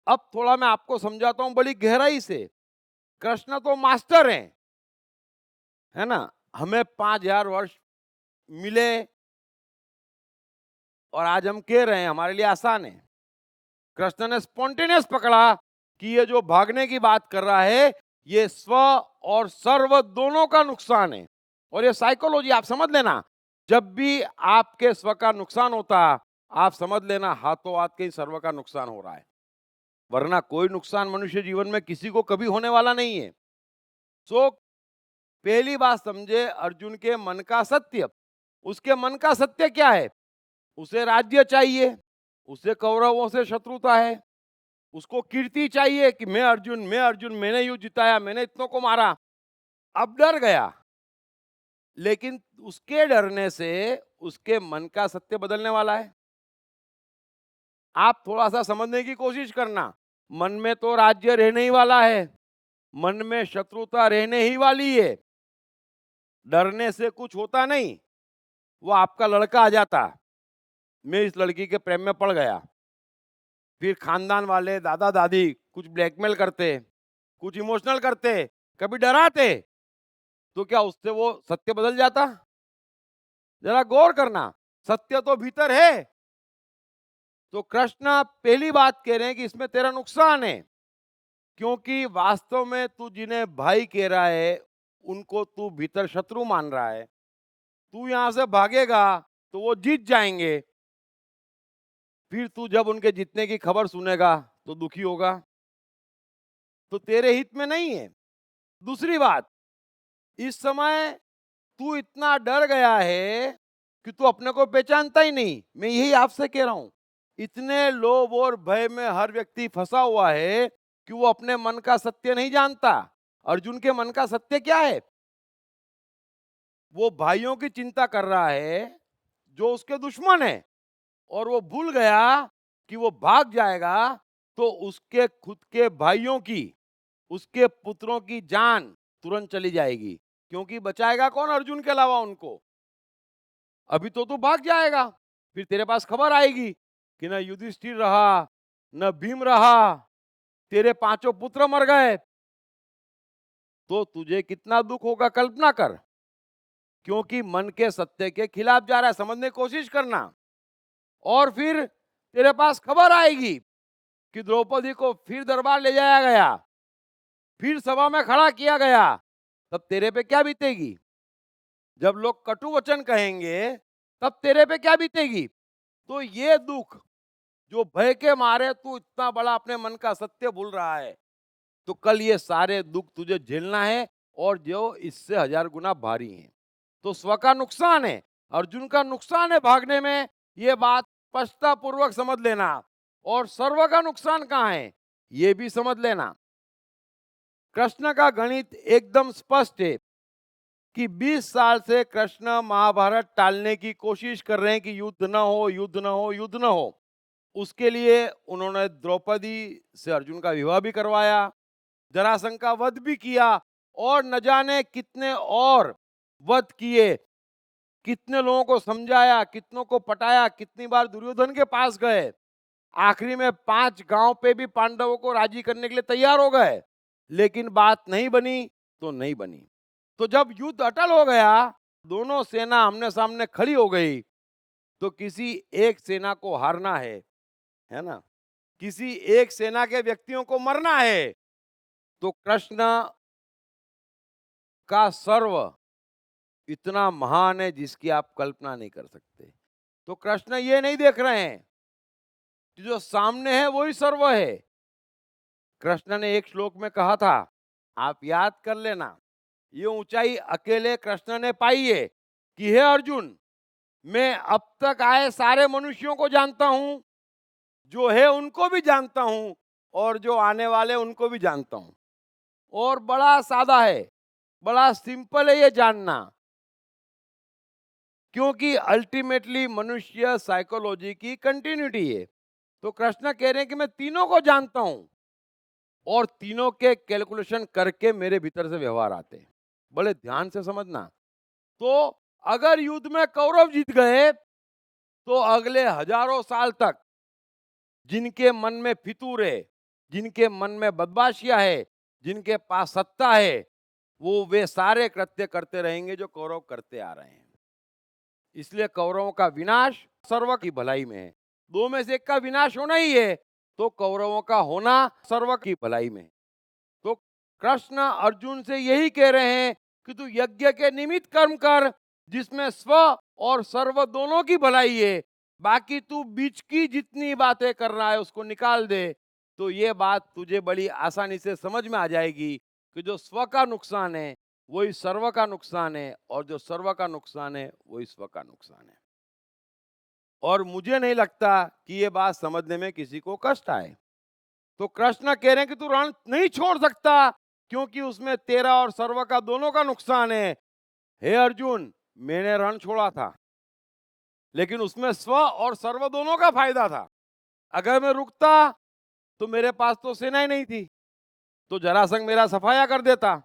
Speaker 1: अब थोड़ा मैं आपको समझाता हूं बड़ी गहराई से। कृष्ण तो मास्टर हैं, है ना? हमें 5000 वर्ष मिले और आज हम कह रहे हैं, हमारे लिए आसान है। कृष्ण ने स्पॉन्टेनियस पकड़ा कि ये जो भागने की बात कर रहा है, ये स्व और सर्व दोनों का नुकसान है। और ये साइकोलॉजी आप समझ लेना, जब भी आपके स्व का नुकसान होता, आप समझ लेना हाथों हाथ के सर्व का नुकसान हो रहा है। वरना कोई नुकसान मनुष्य जीवन में किसी को कभी होने वाला नहीं है। सो पहली बात समझे अर्जुन के मन का सत्य। उसके मन का सत्य क्या है? उसे राज्य चाहिए, उसे कौरवों से शत्रुता है, उसको कीर्ति चाहिए कि मैं अर्जुन, मैंने युद्ध जिताया, मैंने इतनों को मारा। अब डर गया, लेकिन उसके डरने से उसके मन का सत्य बदलने वाला है। आप थोड़ा सा समझने की कोशिश करना। मन में तो राज्य रहने ही वाला है, मन में शत्रुता रहने ही वाली है। डरने से कुछ होता नहीं। वो आपका लड़का आ जाता, मैं इस लड़की के प्रेम में पड़ गया, फिर खानदान वाले, दादा दादी कुछ ब्लैकमेल करते, कुछ इमोशनल करते, कभी डराते, तो क्या उससे वो सत्य बदल जाता? जरा गौर करना, सत्य तो भीतर है। तो कृष्ण पहली बात कह रहे हैं कि इसमें तेरा नुकसान है, क्योंकि वास्तव में तू जिन्हें भाई कह रहा है उनको तू भीतर शत्रु मान रहा है। तू यहां से भागेगा तो वो जीत जाएंगे, फिर तू जब उनके जीतने की खबर सुनेगा तो दुखी होगा। तो तेरे हित में नहीं है। दूसरी बात, इस समय तू इतना डर गया है कि तू अपने को पहचानता ही नहीं। मैं यही आपसे कह रहा हूं, इतने लोभ और भय में हर व्यक्ति फंसा हुआ है कि वो अपने मन का सत्य नहीं जानता। अर्जुन के मन का सत्य क्या है? वो भाइयों की चिंता कर रहा है जो उसके दुश्मन है। और वो भूल गया कि वो भाग जाएगा तो उसके खुद के भाइयों की, उसके पुत्रों की जान तुरंत चली जाएगी, क्योंकि बचाएगा कौन अर्जुन के अलावा उनको? अभी तो तू भाग जाएगा, फिर तेरे पास खबर आएगी कि न युधिष्ठिर रहा, न भीम रहा, तेरे पांचों पुत्र मर गए, तो तुझे कितना दुख होगा कल्पना कर। क्योंकि मन के सत्य के खिलाफ जा रहा है, समझने की कोशिश करना। और फिर तेरे पास खबर आएगी कि द्रौपदी को फिर दरबार ले जाया गया, फिर सभा में खड़ा किया गया, तब तेरे पे क्या बीतेगी? जब लोग कटु वचन कहेंगे तब तेरे पे क्या बीतेगी? तो ये दुख, जो भय के मारे तू इतना बड़ा अपने मन का सत्य भूल रहा है, तो कल ये सारे दुख तुझे झेलना है, और जो इससे 1000 गुना भारी हैं। तो स्व का नुकसान है, अर्जुन का नुकसान है भागने में, ये बात स्पष्टतापूर्वक समझ लेना। और सर्व का नुकसान कहाँ है, ये भी समझ लेना। कृष्ण का गणित एकदम स्पष्ट है कि 20 साल से कृष्ण महाभारत टालने की कोशिश कर रहे हैं कि युद्ध न हो, युद्ध न हो, युद्ध न हो। उसके लिए उन्होंने द्रौपदी से अर्जुन का विवाह भी करवाया, जरासंध का वध भी किया, और न जाने कितने और वध किए, कितने लोगों को समझाया, कितनों को पटाया, कितनी बार दुर्योधन के पास गए। आखिरी में 5 गांव पे भी पांडवों को राजी करने के लिए तैयार हो गए, लेकिन बात नहीं बनी तो नहीं बनी। तो जब युद्ध अटल हो गया, दोनों सेना आमने सामने खड़ी हो गई, तो किसी एक सेना को हारना है ना, किसी एक सेना के व्यक्तियों को मरना है। तो कृष्ण का सर्व इतना महान है जिसकी आप कल्पना नहीं कर सकते। तो कृष्ण ये नहीं देख रहे हैं कि जो सामने है वही सर्व है। कृष्ण ने एक श्लोक में कहा था, आप याद कर लेना, ये ऊंचाई अकेले कृष्ण ने पाई है कि हे अर्जुन, मैं अब तक आए सारे मनुष्यों को जानता हूं, जो है उनको भी जानता हूं, और जो आने वाले उनको भी जानता हूं। और बड़ा सादा है, बड़ा सिंपल है ये जानना, क्योंकि अल्टीमेटली मनुष्य साइकोलॉजी की कंटिन्यूटी है। तो कृष्ण कह रहे हैं कि मैं तीनों को जानता हूं, और तीनों के कैलकुलेशन करके मेरे भीतर से व्यवहार आते हैं। बड़े ध्यान से समझना। तो अगर युद्ध में कौरव जीत गए, तो अगले हजारों साल तक जिनके मन में फितूर है, जिनके मन में बदमाशियां है, जिनके पास सत्ता है, वो वे सारे कृत्य करते रहेंगे जो कौरव करते आ रहे हैं। इसलिए कौरवों का विनाश सर्व की भलाई में है। दो में से एक का विनाश होना ही है, तो कौरवों का होना सर्व की भलाई में है। तो कृष्ण अर्जुन से यही कह रहे हैं कि तू यज्ञ के निमित्त कर्म कर, जिसमें स्व और सर्व दोनों की भलाई है। बाकी तू बीच की जितनी बातें कर रहा है उसको निकाल दे, तो ये बात तुझे बड़ी आसानी से समझ में आ जाएगी कि जो स्व का नुकसान है वही सर्व का नुकसान है, और जो सर्व का नुकसान है वही स्व का नुकसान है। और मुझे नहीं लगता कि ये बात समझने में किसी को कष्ट आए। तो कृष्ण कह रहे हैं कि तू रण नहीं छोड़ सकता, क्योंकि उसमें तेरा और सर्व का दोनों का नुकसान है। हे अर्जुन, मैंने रण छोड़ा था, लेकिन उसमें स्व और सर्व दोनों का फायदा था। अगर मैं रुकता तो मेरे पास तो सेना ही नहीं थी, तो जरासंध मेरा सफाया कर देता,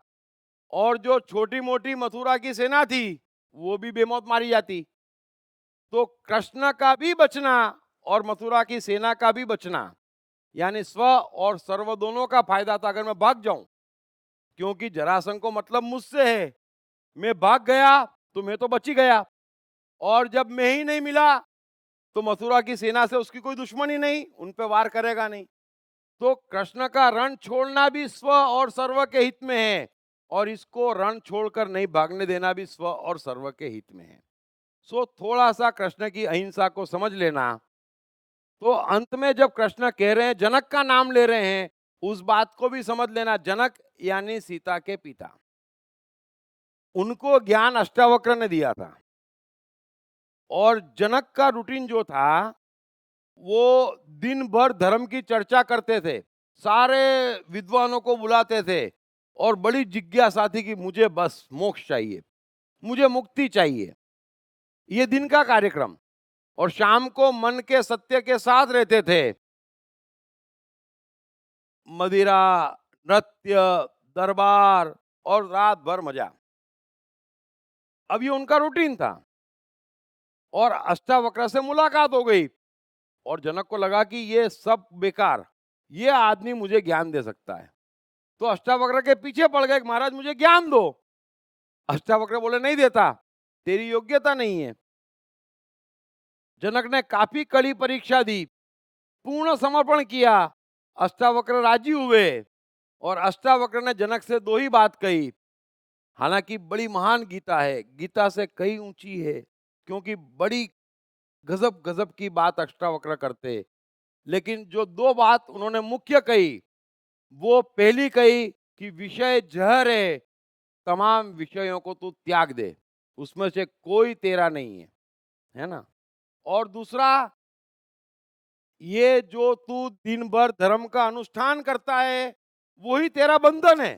Speaker 1: और जो छोटी मोटी मथुरा की सेना थी वो भी बेमौत मारी जाती। तो कृष्ण का भी बचना और मथुरा की सेना का भी बचना, यानी स्व और सर्व दोनों का फायदा था अगर मैं भाग जाऊं, क्योंकि जरासंध को मतलब मुझसे है। मैं भाग गया तो मैं तो बच ही गया, और जब मैं ही नहीं मिला तो मथुरा की सेना से उसकी कोई दुश्मनी नहीं, उन पे वार करेगा नहीं। तो कृष्ण का रण छोड़ना भी स्व और सर्व के हित में है, और इसको रण छोड़कर नहीं भागने देना भी स्व और सर्व के हित में है। सो थोड़ा सा कृष्ण की अहिंसा को समझ लेना। तो अंत में जब कृष्ण कह रहे हैं, जनक का नाम ले रहे हैं, उस बात को भी समझ लेना। जनक यानी सीता के पिता, उनको ज्ञान अष्टावक्र ने दिया था, और जनक का रूटीन जो था वो दिन भर धर्म की चर्चा करते थे, सारे विद्वानों को बुलाते थे, और बड़ी जिज्ञासा थी कि मुझे बस मोक्ष चाहिए, मुझे मुक्ति चाहिए। ये दिन का कार्यक्रम। और शाम को मन के सत्य के साथ रहते थे। मदिरा, नृत्य, दरबार और रात भर मजा। अब ये उनका रूटीन था और अष्टावक्र से मुलाकात हो गई और जनक को लगा कि ये सब बेकार, ये आदमी मुझे ज्ञान दे सकता है। तो अष्टावक्र के पीछे पड़ गए कि महाराज मुझे ज्ञान दो। अष्टावक्र बोले नहीं देता, तेरी योग्यता नहीं है। जनक ने काफी कड़ी परीक्षा दी, पूर्ण समर्पण किया। अष्टावक्र राजी हुए और अष्टावक्र ने जनक से दो ही बात कही। हालांकि बड़ी महान गीता है, गीता से कई ऊंची है, क्योंकि बड़ी गजब गजब की बात अष्टावक्र करते। लेकिन जो दो बात उन्होंने मुख्य कही, वो पहली कही कि विषय जहर है, तमाम विषयों को तू त्याग दे, उसमें से कोई तेरा नहीं है ना। और दूसरा, ये जो तू दिन भर धर्म का अनुष्ठान करता है वही तेरा बंधन है।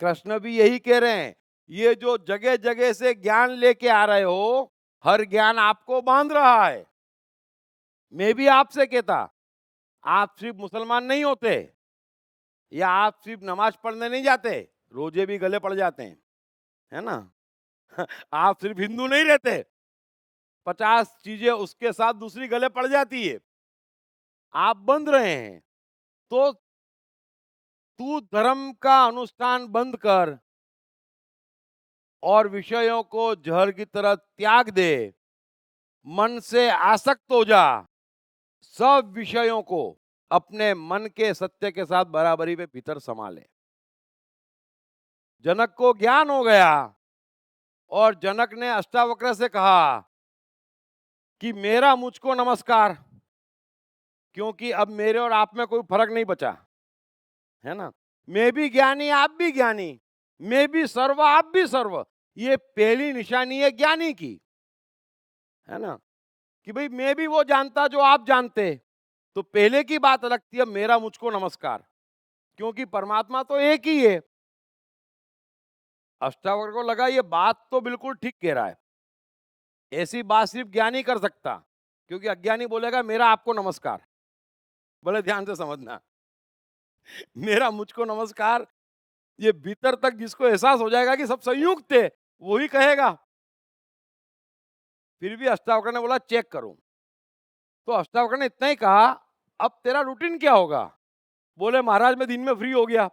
Speaker 1: कृष्ण भी यही कह रहे हैं, ये जो जगह जगह से ज्ञान लेके आ रहे हो, हर ज्ञान आपको बांध रहा है। मैं भी आपसे कहता, आप सिर्फ मुसलमान नहीं होते या आप सिर्फ नमाज पढ़ने नहीं जाते, रोजे भी गले पड़ जाते हैं, है ना। आप सिर्फ हिंदू नहीं रहते, 50 चीजें उसके साथ दूसरी गले पड़ जाती है, आप बंध रहे हैं। तो तू धर्म का अनुष्ठान बंद कर और विषयों को जहर की तरह त्याग दे, मन से आसक्त हो जा, सब विषयों को अपने मन के सत्य के साथ बराबरी में भीतर समा ले। जनक को ज्ञान हो गया और जनक ने अष्टावक्र से कहा कि मेरा मुझको नमस्कार, क्योंकि अब मेरे और आप में कोई फर्क नहीं बचा, है ना। मैं भी ज्ञानी, आप भी ज्ञानी, मैं भी सर्व, आप भी सर्व। ये पहली निशानी है ज्ञानी की, है ना, कि भाई मैं भी वो जानता जो आप जानते। तो पहले की बात अलग थी, अब मेरा मुझको नमस्कार, क्योंकि परमात्मा तो एक ही है। अष्टावक्र को लगा ये बात तो बिल्कुल ठीक कह रहा है, ऐसी बात सिर्फ ज्ञानी कर सकता, क्योंकि अज्ञानी बोलेगा मेरा आपको नमस्कार। बड़े ध्यान से समझना, मेरा मुझको नमस्कार, ये भीतर तक जिसको एहसास हो जाएगा कि सब संयुक्त है, वही कहेगा। फिर भी अष्टावक्र ने बोला चेक करो। तो अष्टावक्र ने इतना ही कहा, अब तेरा रूटीन क्या होगा? बोले महाराज मैं दिन में फ्री हो गया,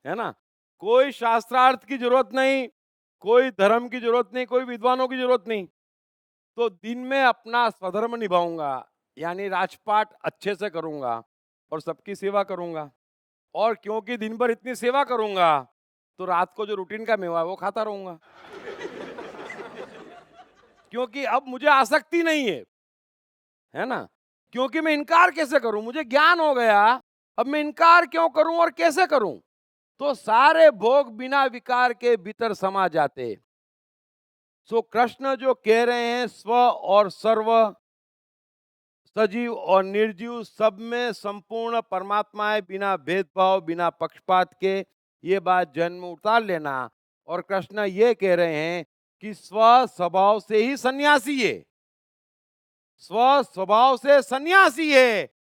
Speaker 1: है ना, कोई शास्त्रार्थ की जरूरत नहीं, कोई धर्म की जरूरत नहीं, कोई विद्वानों की जरूरत नहीं। तो दिन में अपना स्वधर्म निभाऊंगा, यानी राजपाट अच्छे से करूंगा और सबकी सेवा करूंगा। और क्योंकि दिन भर इतनी सेवा करूंगा, तो रात को जो रूटीन का मेवा है वो खाता रहूंगा। क्योंकि अब मुझे आसक्ति नहीं है ना। क्योंकि मैं इनकार कैसे करूं, मुझे ज्ञान हो गया, अब मैं इनकार क्यों करूं और कैसे करूं। तो सारे भोग बिना विकार के भीतर समा जाते। सो कृष्ण जो कह रहे हैं स्व और सर्व, सजीव और निर्जीव, सब में संपूर्ण परमात्मा है, बिना भेदभाव, बिना पक्षपात के, ये बात जन्म उतार लेना। और कृष्ण ये कह रहे हैं कि स्व स्वभाव से ही सन्यासी है, स्व स्वभाव से सन्यासी है।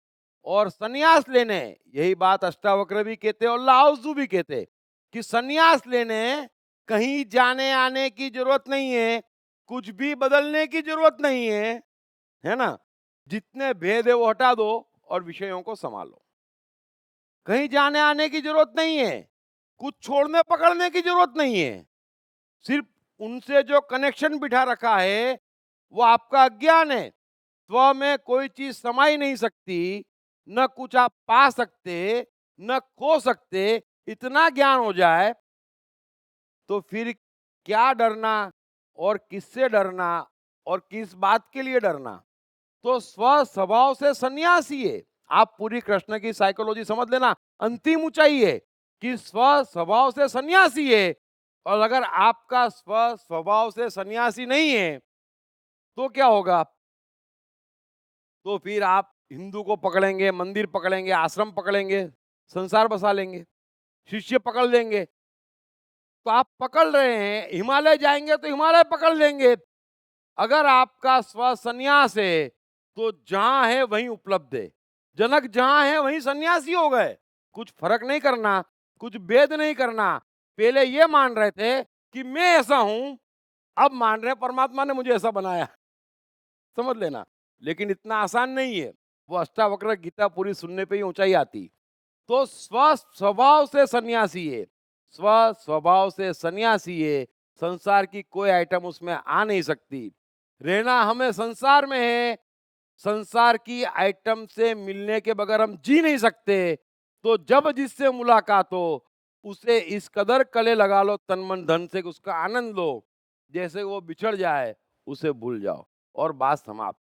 Speaker 1: और सन्यास लेने, यही बात अष्टावक्र भी कहते और लाओजू भी कहते, कि सन्यास लेने कहीं जाने आने की जरूरत नहीं है, कुछ भी बदलने की जरूरत नहीं है ना। जितने भेद है वो हटा दो और विषयों को संभालो। कहीं जाने आने की जरूरत नहीं है, कुछ छोड़ने पकड़ने की जरूरत नहीं है। सिर्फ उनसे जो कनेक्शन बिठा रखा है वो आपका अज्ञान है। स्व में कोई चीज समा ही नहीं सकती, न कुछ आप पा सकते न खो सकते। इतना ज्ञान हो जाए तो फिर क्या डरना और किससे डरना और किस बात के लिए डरना। तो स्व स्वभाव से सन्यासी है। आप पूरी कृष्ण की साइकोलॉजी समझ लेना, अंतिम ऊंचाई है कि स्व स्वभाव से सन्यासी है। और अगर आपका स्व स्वभाव से सन्यासी नहीं है तो क्या होगा? तो फिर आप हिंदू को पकड़ेंगे, मंदिर पकड़ेंगे, आश्रम पकड़ेंगे, संसार बसा लेंगे, शिष्य पकड़ लेंगे, तो आप पकड़ रहे हैं, हिमालय जाएंगे तो हिमालय पकड़ लेंगे। अगर आपका स्व संन्यास है तो जहां है वहीं उपलब्ध है। जनक जहां है वहीं सन्यासी हो गए। कुछ फर्क नहीं करना, कुछ भेद नहीं करना। पहले ये मान रहे थे कि मैं ऐसा हूं, अब मान रहे हैं परमात्मा ने मुझे ऐसा बनाया। समझ लेना, लेकिन इतना आसान नहीं है। वो अष्टावक्र गीता पूरी सुनने पे ही ऊंचाई आती। तो स्व स्वभाव से सन्यासी है, स्व स्वभाव से सन्यासी है। संसार की कोई आइटम उसमें आ नहीं सकती। रहना हमें संसार में है, संसार की आइटम से मिलने के बगैर हम जी नहीं सकते। तो जब जिससे मुलाकात हो उसे इस कदर गले लगा लो तन मन धन से कि उसका आनंद लो। जैसे वो बिछड़ जाए उसे भूल जाओ और बात समाप्त।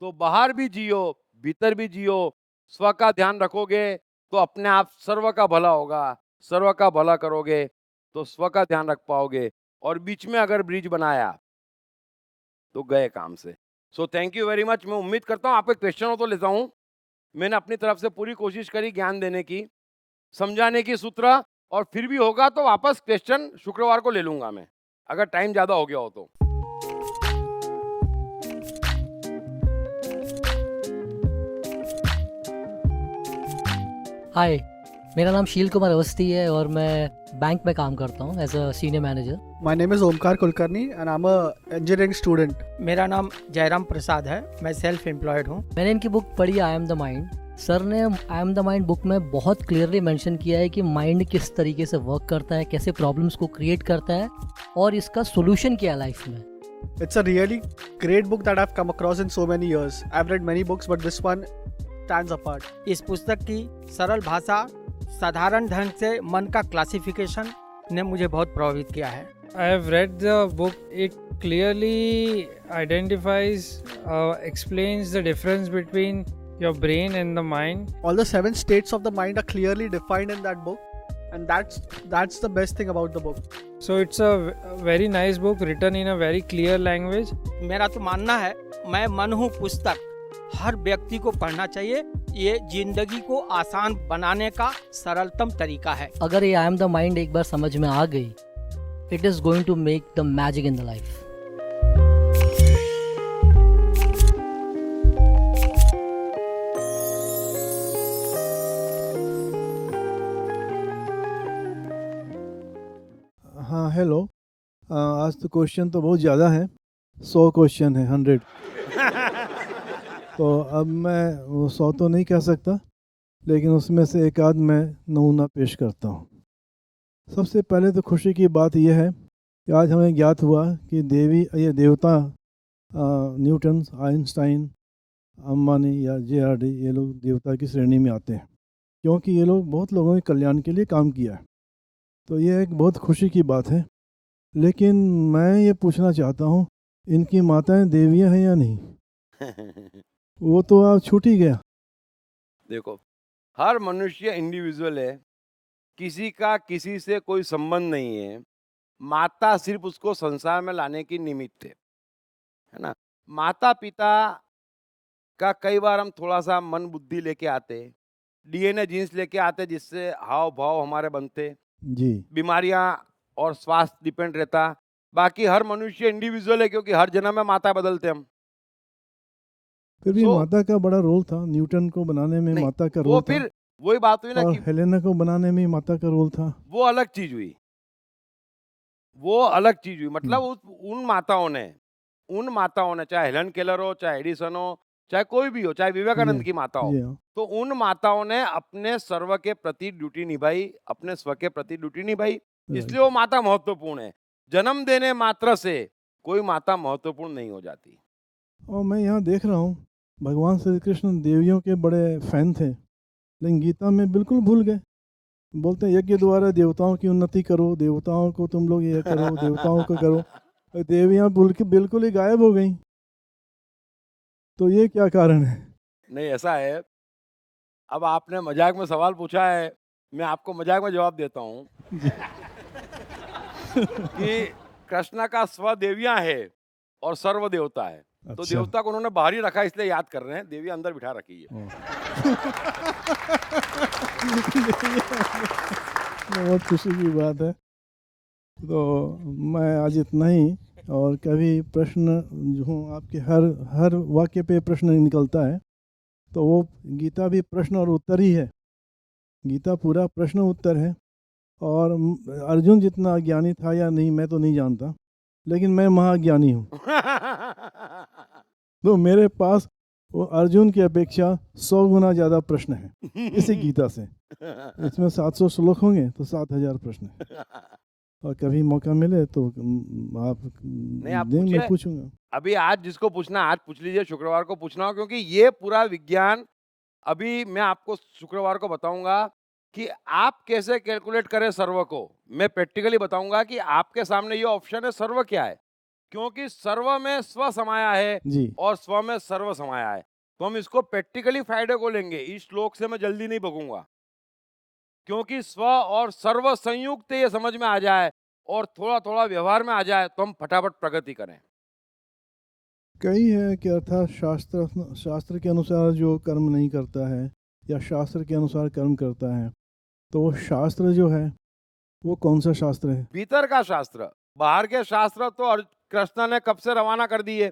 Speaker 1: तो बाहर भी जियो, भीतर भी जियो। स्व का ध्यान रखोगे तो अपने आप सर्व का भला होगा। सर्व का भला करोगे तो स्व का ध्यान रख पाओगे। और बीच में अगर ब्रिज बनाया तो गए काम से। So thank you very much. मैं उम्मीद करता हूँ आपके क्वेश्चन हो तो लेता हूँ। मैंने अपनी तरफ से पूरी कोशिश करी ज्ञान देने की, समझाने की सूत्र। और फिर भी होगा तो वापस क्वेश्चन शुक्रवार को ले लूंगा मैं, अगर टाइम ज्यादा हो गया हो तो।
Speaker 4: हाय, मेरा नाम शील कुमार अवस्थी है और मैं बैंक में काम करता हूँ as a senior manager.
Speaker 5: My name is Omkar Kulkarni and I'm a engineering student.
Speaker 6: मेरा नाम जयराम प्रसाद है, मैं सेल्फ एम्प्लॉयड हूँ।
Speaker 4: मैंने इनकी बुक पढ़ी I am the mind. Sir ने I am the mind book में बहुत क्लियरली मेंशन किया है कि माइंड किस तरीके से वर्क करता है, कैसे प्रॉब्लम्स को क्रिएट करता है और इसका सोल्यूशन क्या है लाइफ में।
Speaker 5: It's a really great book that I've come across in so many years. I've read many books but this one stands apart.
Speaker 6: इस पुस्तक की सरल भाषा, साधारण ढंग से मन का क्लासिफिकेशन ने मुझे बहुत प्रभावित किया है।
Speaker 7: I have read the book. It clearly identifies, explains the difference between your brain and the mind.
Speaker 5: All the 7 states of the mind are clearly defined in that book and that's the best thing about the book.
Speaker 7: So it's a very nice book written in a very clear language.
Speaker 6: मेरा तो मानना है, मैं मन हूँ पुस्तक, हर व्यक्ति को पढ़ना चाहिए। ये जिंदगी को आसान बनाने का सरलतम तरीका है।
Speaker 4: अगर ये आई एम द माइंड एक बार समझ में आ गई, it is going to make the magic in the life.
Speaker 8: हाँ हेलो। आज तो क्वेश्चन तो बहुत ज़्यादा है, 100 क्वेश्चन है, 100। तो अब मैं वो 100 तो नहीं कह सकता, लेकिन उसमें से एक आध मैं नमूना पेश करता हूँ। सबसे पहले तो खुशी की बात यह है कि आज हमें ज्ञात हुआ कि ये देवता न्यूटन, आइंस्टाइन, अंबानी या JRD ये लोग देवता की श्रेणी में आते हैं, क्योंकि ये लोग बहुत लोगों के कल्याण के लिए काम किया है। तो ये एक बहुत खुशी की बात है। लेकिन मैं ये पूछना चाहता हूँ, इनकी माताएं देवियाँ हैं या नहीं? वो तो आप छूट ही गया।
Speaker 1: देखो, हर मनुष्य इंडिविजुअल है, किसी का किसी से कोई संबंध नहीं है। माता सिर्फ उसको संसार में लाने की निमित्त है ना। माता पिता का कई बार हम थोड़ा सा मन बुद्धि लेके आते, DNA जीन्स लेके आते, जिससे हाव भाव हमारे बनते
Speaker 8: जी।
Speaker 1: बीमारियां और स्वास्थ्य डिपेंड रहता। बाकी हर मनुष्य इंडिविजुअल है, क्योंकि हर जन्म में माता बदलते हम।
Speaker 8: फिर भी माता का बड़ा रोल था, न्यूटन को बनाने में माता का रोल
Speaker 1: वो
Speaker 8: था।
Speaker 1: फिर वही बात हुई ना
Speaker 8: और
Speaker 1: कि
Speaker 8: हेलेना को बनाने में माता का रोल था।
Speaker 1: वो अलग चीज हुई, वो अलग चीज हुई। मतलब उन माताओं ने, चाहे हेलन केलर हो, चाहे एडिसन हो, चाहे कोई भी हो, चाहे विवेकानंद की माता हो, तो उन माताओं ने अपने सर्व के प्रति ड्यूटी निभाई, अपने स्व के प्रति ड्यूटी निभाई, इसलिए वो माता महत्वपूर्ण है। जन्म देने मात्र से कोई माता महत्वपूर्ण नहीं हो जाती।
Speaker 8: और मैं यहाँ देख रहा हूँ, भगवान श्री कृष्ण देवियों के बड़े फैन थे, लेकिन गीता में बिल्कुल भूल गए। बोलते हैं यज्ञ द्वारा देवताओं की उन्नति करो, देवताओं को तुम लोग ये करो, देवताओं को करो। देवियाँ बिल्कुल ही गायब हो गई। तो ये क्या कारण है?
Speaker 1: नहीं, ऐसा है, अब आपने मजाक में सवाल पूछा है, मैं आपको मजाक में जवाब देता हूँ कि कृष्ण का स्व देवियां है और सर्व देवता है। तो
Speaker 8: अच्छा।
Speaker 1: देवता को उन्होंने बाहर ही रखा, इसलिए याद कर रहे हैं, देवी अंदर बिठा रखी है।
Speaker 8: बहुत खुशी की बात है। तो मैं आज इतना ही। और कभी प्रश्न जो हूँ आपके हर हर वाक्य पे प्रश्न निकलता है, तो वो गीता भी प्रश्न और उत्तर ही है। गीता पूरा प्रश्न उत्तर है। और अर्जुन जितना ज्ञानी था या नहीं मैं तो नहीं जानता, लेकिन मैं महाज्ञानी हूँ। तो मेरे पास वो अर्जुन की अपेक्षा 100 गुना ज़्यादा प्रश्न है इसी गीता से। इसमें 700 श्लोक होंगे तो 7000 प्रश्न है। और कभी मौका मिले तो आप
Speaker 1: नहीं, आप
Speaker 8: दें, मैं
Speaker 1: पूछिए।
Speaker 8: पूछूंगा।
Speaker 1: अभी आज जिसको पूछना आज पूछ लीजिए, शुक्रवार को पूछना हो, क्योंकि ये पूरा विज्ञान अभी मैं आपको शुक्रवार को बताऊंगा कि आप कैसे कैलकुलेट करें सर्व को। मैं प्रैक्टिकली बताऊंगा कि आपके सामने ये ऑप्शन है, सर्व क्या है, क्योंकि सर्व में स्व समाया है
Speaker 8: जी
Speaker 1: और स्व में सर्व समाया है। तो हम इसको प्रैक्टिकली फ्राइडे को लेंगे। इस श्लोक से मैं जल्दी नहीं भगूंगा, क्योंकि स्व और सर्व संयुक्त ये समझ में आ जाए और थोड़ा थोड़ा व्यवहार में आ जाए तो हम फटाफट प्रगति करें।
Speaker 8: कई है कि अर्थात शास्त्र के अनुसार जो कर्म नहीं करता है या शास्त्र के अनुसार कर्म करता है, तो वो शास्त्र जो है वो कौन सा शास्त्र है?
Speaker 1: भीतर का शास्त्र। बाहर के शास्त्र तो कृष्ण ने कब से रवाना कर दिए।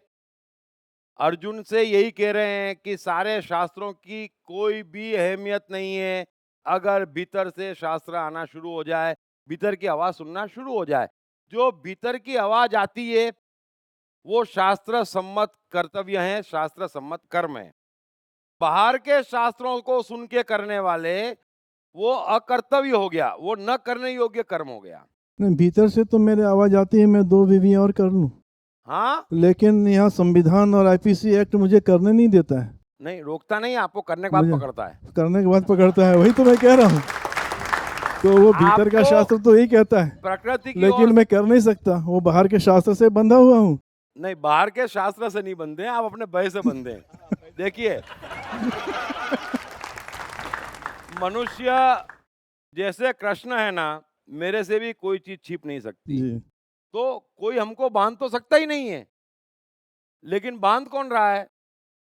Speaker 1: अर्जुन से यही कह रहे हैं कि सारे शास्त्रों की कोई भी अहमियत नहीं है अगर भीतर से शास्त्र आना शुरू हो जाए, भीतर की आवाज सुनना शुरू हो जाए। जो भीतर की आवाज आती है वो शास्त्र सम्मत कर्तव्य है, शास्त्र सम्मत कर्म है। बाहर के शास्त्रों को सुन के करने वाले वो अकर्तव्य हो गया, वो न करने योग्य कर्म हो गया।
Speaker 8: नहीं, भीतर से तो मेरे आवाज़ आती है मैं 2 बीवियाँ और कर लूँ,
Speaker 1: हाँ,
Speaker 8: लेकिन यहाँ संविधान और आईपीसी एक्ट मुझे करने नहीं देता है।
Speaker 1: नहीं रोकता नहीं, आपको करने के बाद
Speaker 8: मुझे
Speaker 1: पकड़ता है।
Speaker 8: करने के बाद पकड़ता है, वही तो मैं कह रहा हूँ। तो वो भीतर का
Speaker 1: आपको
Speaker 8: शास्त्र तो यही कहता है,
Speaker 1: प्रकृति की
Speaker 8: लेकिन
Speaker 1: ओर
Speaker 8: मैं कर नहीं सकता, वो बाहर के शास्त्र से बंधा हुआ हूँ।
Speaker 1: नहीं, बाहर के शास्त्र से नहीं बंधे हैं, आप अपने भय से बंधे हैं। देखिए, मनुष्य जैसे कृष्ण है ना, मेरे से भी कोई चीज छिप नहीं सकती।
Speaker 8: जी
Speaker 1: तो कोई हमको बांध तो सकता ही नहीं है, लेकिन बांध कौन रहा है?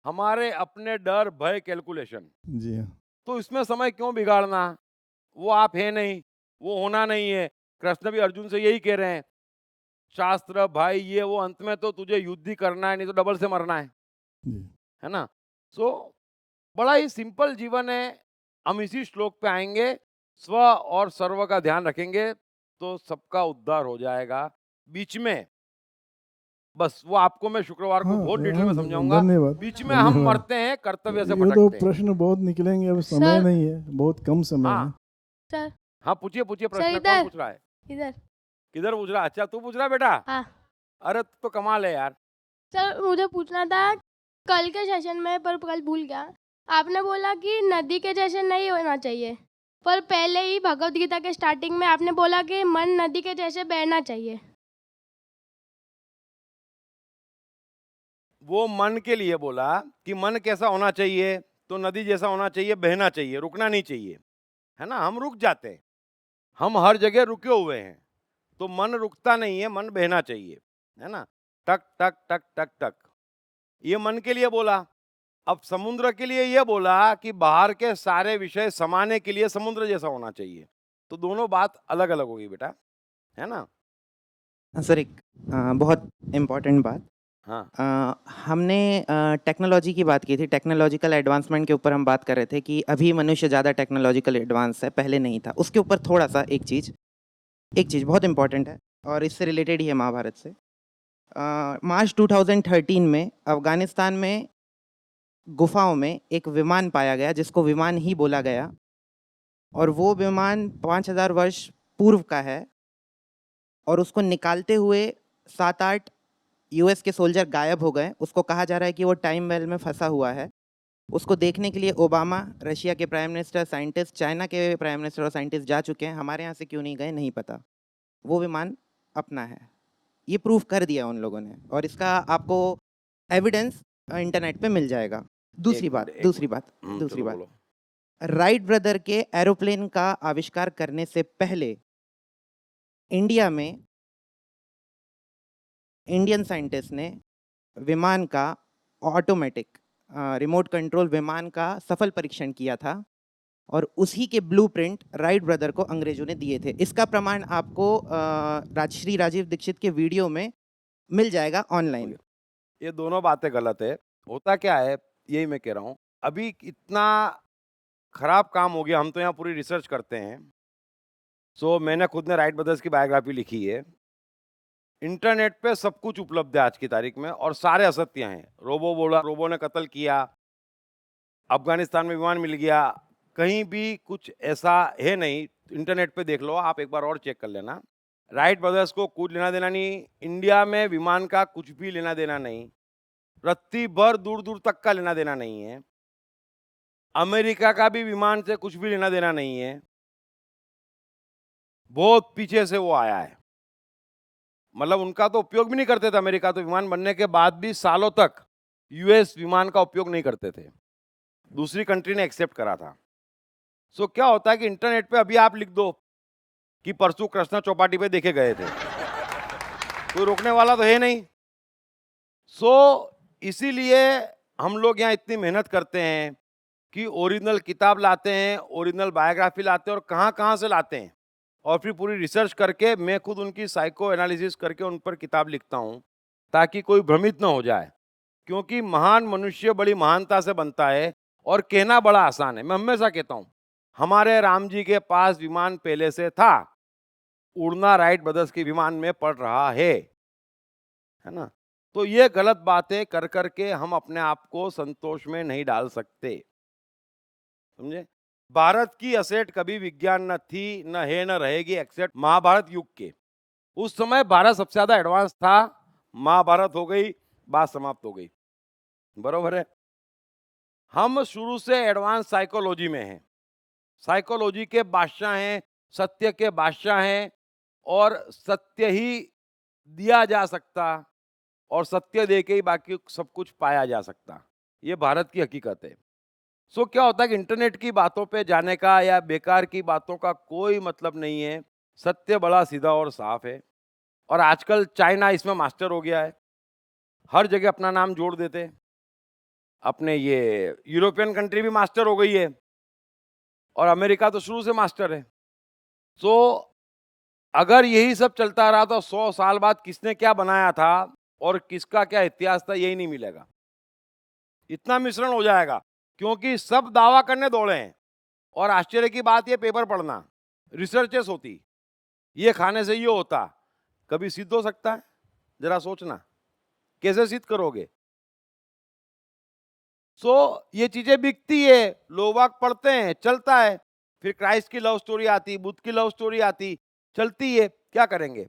Speaker 1: हमारे अपने डर, भय, कैलकुलेशन।
Speaker 8: जी हाँ।
Speaker 1: तो इसमें समय क्यों बिगाड़ना? वो आप है नहीं, वो होना नहीं है। कृष्ण भी अर्जुन से यही कह रहे हैं, शास्त्र भाई ये वो, अंत में तो तुझे युद्ध ही करना है, नहीं तो डबल से मरना
Speaker 8: जी
Speaker 1: है ना। सो बड़ा ही सिंपल जीवन है। हम इसी श्लोक पे आएंगे, स्व और सर्व का ध्यान रखेंगे तो सबका उद्धार हो जाएगा। बीच में बस वो आपको मैं शुक्रवार को
Speaker 8: हाँ
Speaker 1: बहुत डिटेल में
Speaker 8: हाँ,
Speaker 1: समझाऊंगा।
Speaker 8: धन्यवाद
Speaker 1: बीच में हम
Speaker 8: धन्यवाद।
Speaker 1: मरते हैं, कर्तव्य से
Speaker 8: ये तो
Speaker 1: भटकते हैं।
Speaker 8: प्रश्न बहुत निकलेंगे, अब समय
Speaker 9: सर।
Speaker 8: नहीं है, बहुत कम समय है।
Speaker 1: हाँ
Speaker 9: सर
Speaker 1: हाँ, पूछिए पूछिए प्रश्न। कौन
Speaker 9: इधर।
Speaker 1: पूछ रहा है?
Speaker 9: इधर।
Speaker 1: किधर पूछ रहा है? अच्छा, तू पूछ रहा है बेटा?
Speaker 9: हाँ
Speaker 1: अरे तो कमाल है यार।
Speaker 9: सर, मुझे पूछना था, कल के सेशन में, पर कल भूल गया, आपने बोला कि नदी के जैसे नहीं होना चाहिए, पर पहले ही भगवत गीता के स्टार्टिंग में आपने बोला कि मन नदी के जैसे बहना चाहिए।
Speaker 1: वो मन के लिए बोला कि मन कैसा होना चाहिए, तो नदी जैसा होना चाहिए, बहना चाहिए, रुकना नहीं चाहिए, है ना। हम रुक जाते हैं, हम हर जगह रुके हुए हैं, तो मन रुकता नहीं है, मन बहना चाहिए, है ना। टक टक टक टक टक, ये मन के लिए बोला। अब समुद्र के लिए ये बोला कि बाहर के सारे विषय समाने के लिए समुद्र जैसा होना चाहिए। तो दोनों बात अलग अलग होगी बेटा, है ना।
Speaker 10: सर एक बहुत इम्पोर्टेंट बात,
Speaker 1: हाँ
Speaker 10: हमने टेक्नोलॉजी की बात की थी, टेक्नोलॉजिकल एडवांसमेंट के ऊपर हम बात कर रहे थे कि अभी मनुष्य ज़्यादा टेक्नोलॉजिकल एडवांस है, पहले नहीं था। उसके ऊपर थोड़ा सा एक चीज़ बहुत इम्पॉर्टेंट है और इससे रिलेटेड ही है महाभारत से। मार्च 2013 में अफ़गानिस्तान में गुफाओं में एक विमान पाया गया जिसको विमान ही बोला गया, और वो विमान 5000 वर्ष पूर्व का है, और उसको निकालते हुए 7-8 यूएस के सोल्जर गायब हो गए। उसको कहा जा रहा है कि वो टाइम वेल में फंसा हुआ है। उसको देखने के लिए ओबामा, रशिया के प्राइम मिनिस्टर, साइंटिस्ट, चाइना के प्राइम मिनिस्टर और साइंटिस्ट जा चुके हैं। हमारे यहाँ से क्यों नहीं गए नहीं पता। वो विमान अपना है, ये प्रूफ कर दिया उन लोगों ने, और इसका आपको एविडेंस इंटरनेट पे मिल जाएगा। दूसरी बात
Speaker 1: चलो बोलो।
Speaker 10: राइट ब्रदर के एरोप्लेन का आविष्कार करने से पहले इंडिया में इंडियन साइंटिस्ट ने विमान का ऑटोमेटिक रिमोट कंट्रोल विमान का सफल परीक्षण किया था, और उसी के ब्लूप्रिंट राइट ब्रदर को अंग्रेजों ने दिए थे। इसका प्रमाण आपको श्री राजीव दीक्षित के वीडियो में मिल जाएगा ऑनलाइन।
Speaker 1: ये दोनों बातें गलत है। होता क्या है, यही मैं कह रहा हूँ, अभी इतना खराब काम हो गया, हम तो यहाँ पूरी रिसर्च करते हैं। मैंने खुद ने राइट ब्रदर्स की बायोग्राफी लिखी है। इंटरनेट पे सब कुछ उपलब्ध है आज की तारीख में, और सारे असत्य हैं। रोबो बोला, रोबो ने कत्ल किया, अफगानिस्तान में विमान मिल गया, कहीं भी कुछ ऐसा है नहीं। इंटरनेट पे देख लो, आप एक बार और चेक कर लेना। राइट ब्रदर्स को कुछ लेना देना नहीं, इंडिया में विमान का कुछ भी लेना देना नहीं, रत्ती भर दूर दूर तक का लेना देना नहीं है, अमेरिका का भी विमान से कुछ भी लेना देना नहीं है। बहुत पीछे से वो आया है, मतलब उनका तो उपयोग भी नहीं करते थे। अमेरिका तो विमान बनने के बाद भी सालों तक यूएस विमान का उपयोग नहीं करते थे, दूसरी कंट्री ने एक्सेप्ट करा था। क्या होता है कि इंटरनेट पे अभी आप लिख दो कि परसों कृष्णा चौपाटी पे देखे गए थे, कोई रोकने वाला तो है नहीं। इसीलिए हम लोग यहाँ इतनी मेहनत करते हैं कि ओरिजिनल किताब लाते हैं, ओरिजिनल बायोग्राफी लाते हैं, और कहाँ कहाँ से लाते हैं, और फिर पूरी रिसर्च करके मैं खुद उनकी साइको एनालिसिस करके उन पर किताब लिखता हूँ, ताकि कोई भ्रमित ना हो जाए। क्योंकि महान मनुष्य बड़ी महानता से बनता है, और कहना बड़ा आसान है। मैं हमेशा कहता हूँ, हमारे राम जी के पास विमान पहले से था, उड़ना राइट ब्रदर्स के विमान में पड़ रहा है ना। तो ये गलत बातें कर करके हम अपने आप को संतोष में नहीं डाल सकते, समझे। भारत की असेट कभी विज्ञान न थी, न है, न रहेगी, एक्सेप्ट महाभारत युग के। उस समय भारत सबसे ज्यादा एडवांस था, महाभारत हो गई, बात समाप्त हो गई, बरोबर है। हम शुरू से एडवांस साइकोलॉजी में हैं, साइकोलॉजी के बादशाह हैं, सत्य के बादशाह हैं, और सत्य ही दिया जा सकता, और सत्य दे के ही बाकी सब कुछ पाया जा सकता। ये भारत की हकीकत है। क्या होता है कि इंटरनेट की बातों पे जाने का या बेकार की बातों का कोई मतलब नहीं है। सत्य बड़ा सीधा और साफ है, और आजकल चाइना इसमें मास्टर हो गया है, हर जगह अपना नाम जोड़ देते हैं। अपने ये यूरोपियन कंट्री भी मास्टर हो गई है, और अमेरिका तो शुरू से मास्टर है। अगर यही सब चलता रहा तो 100 साल बाद किसने क्या बनाया था और किसका क्या इतिहास था, यही नहीं मिलेगा। इतना मिश्रण हो जाएगा, क्योंकि सब दावा करने दौड़े हैं। और आश्चर्य की बात, ये पेपर पढ़ना, रिसर्चेस होती, ये खाने से ये होता, कभी सिद्ध हो सकता है? जरा सोचना, कैसे सिद्ध करोगे? ये चीजें बिकती है, लोग बाग पढ़ते हैं, चलता है। फिर क्राइस्ट की लव स्टोरी आती, बुद्ध की लव स्टोरी आती, चलती है, क्या करेंगे?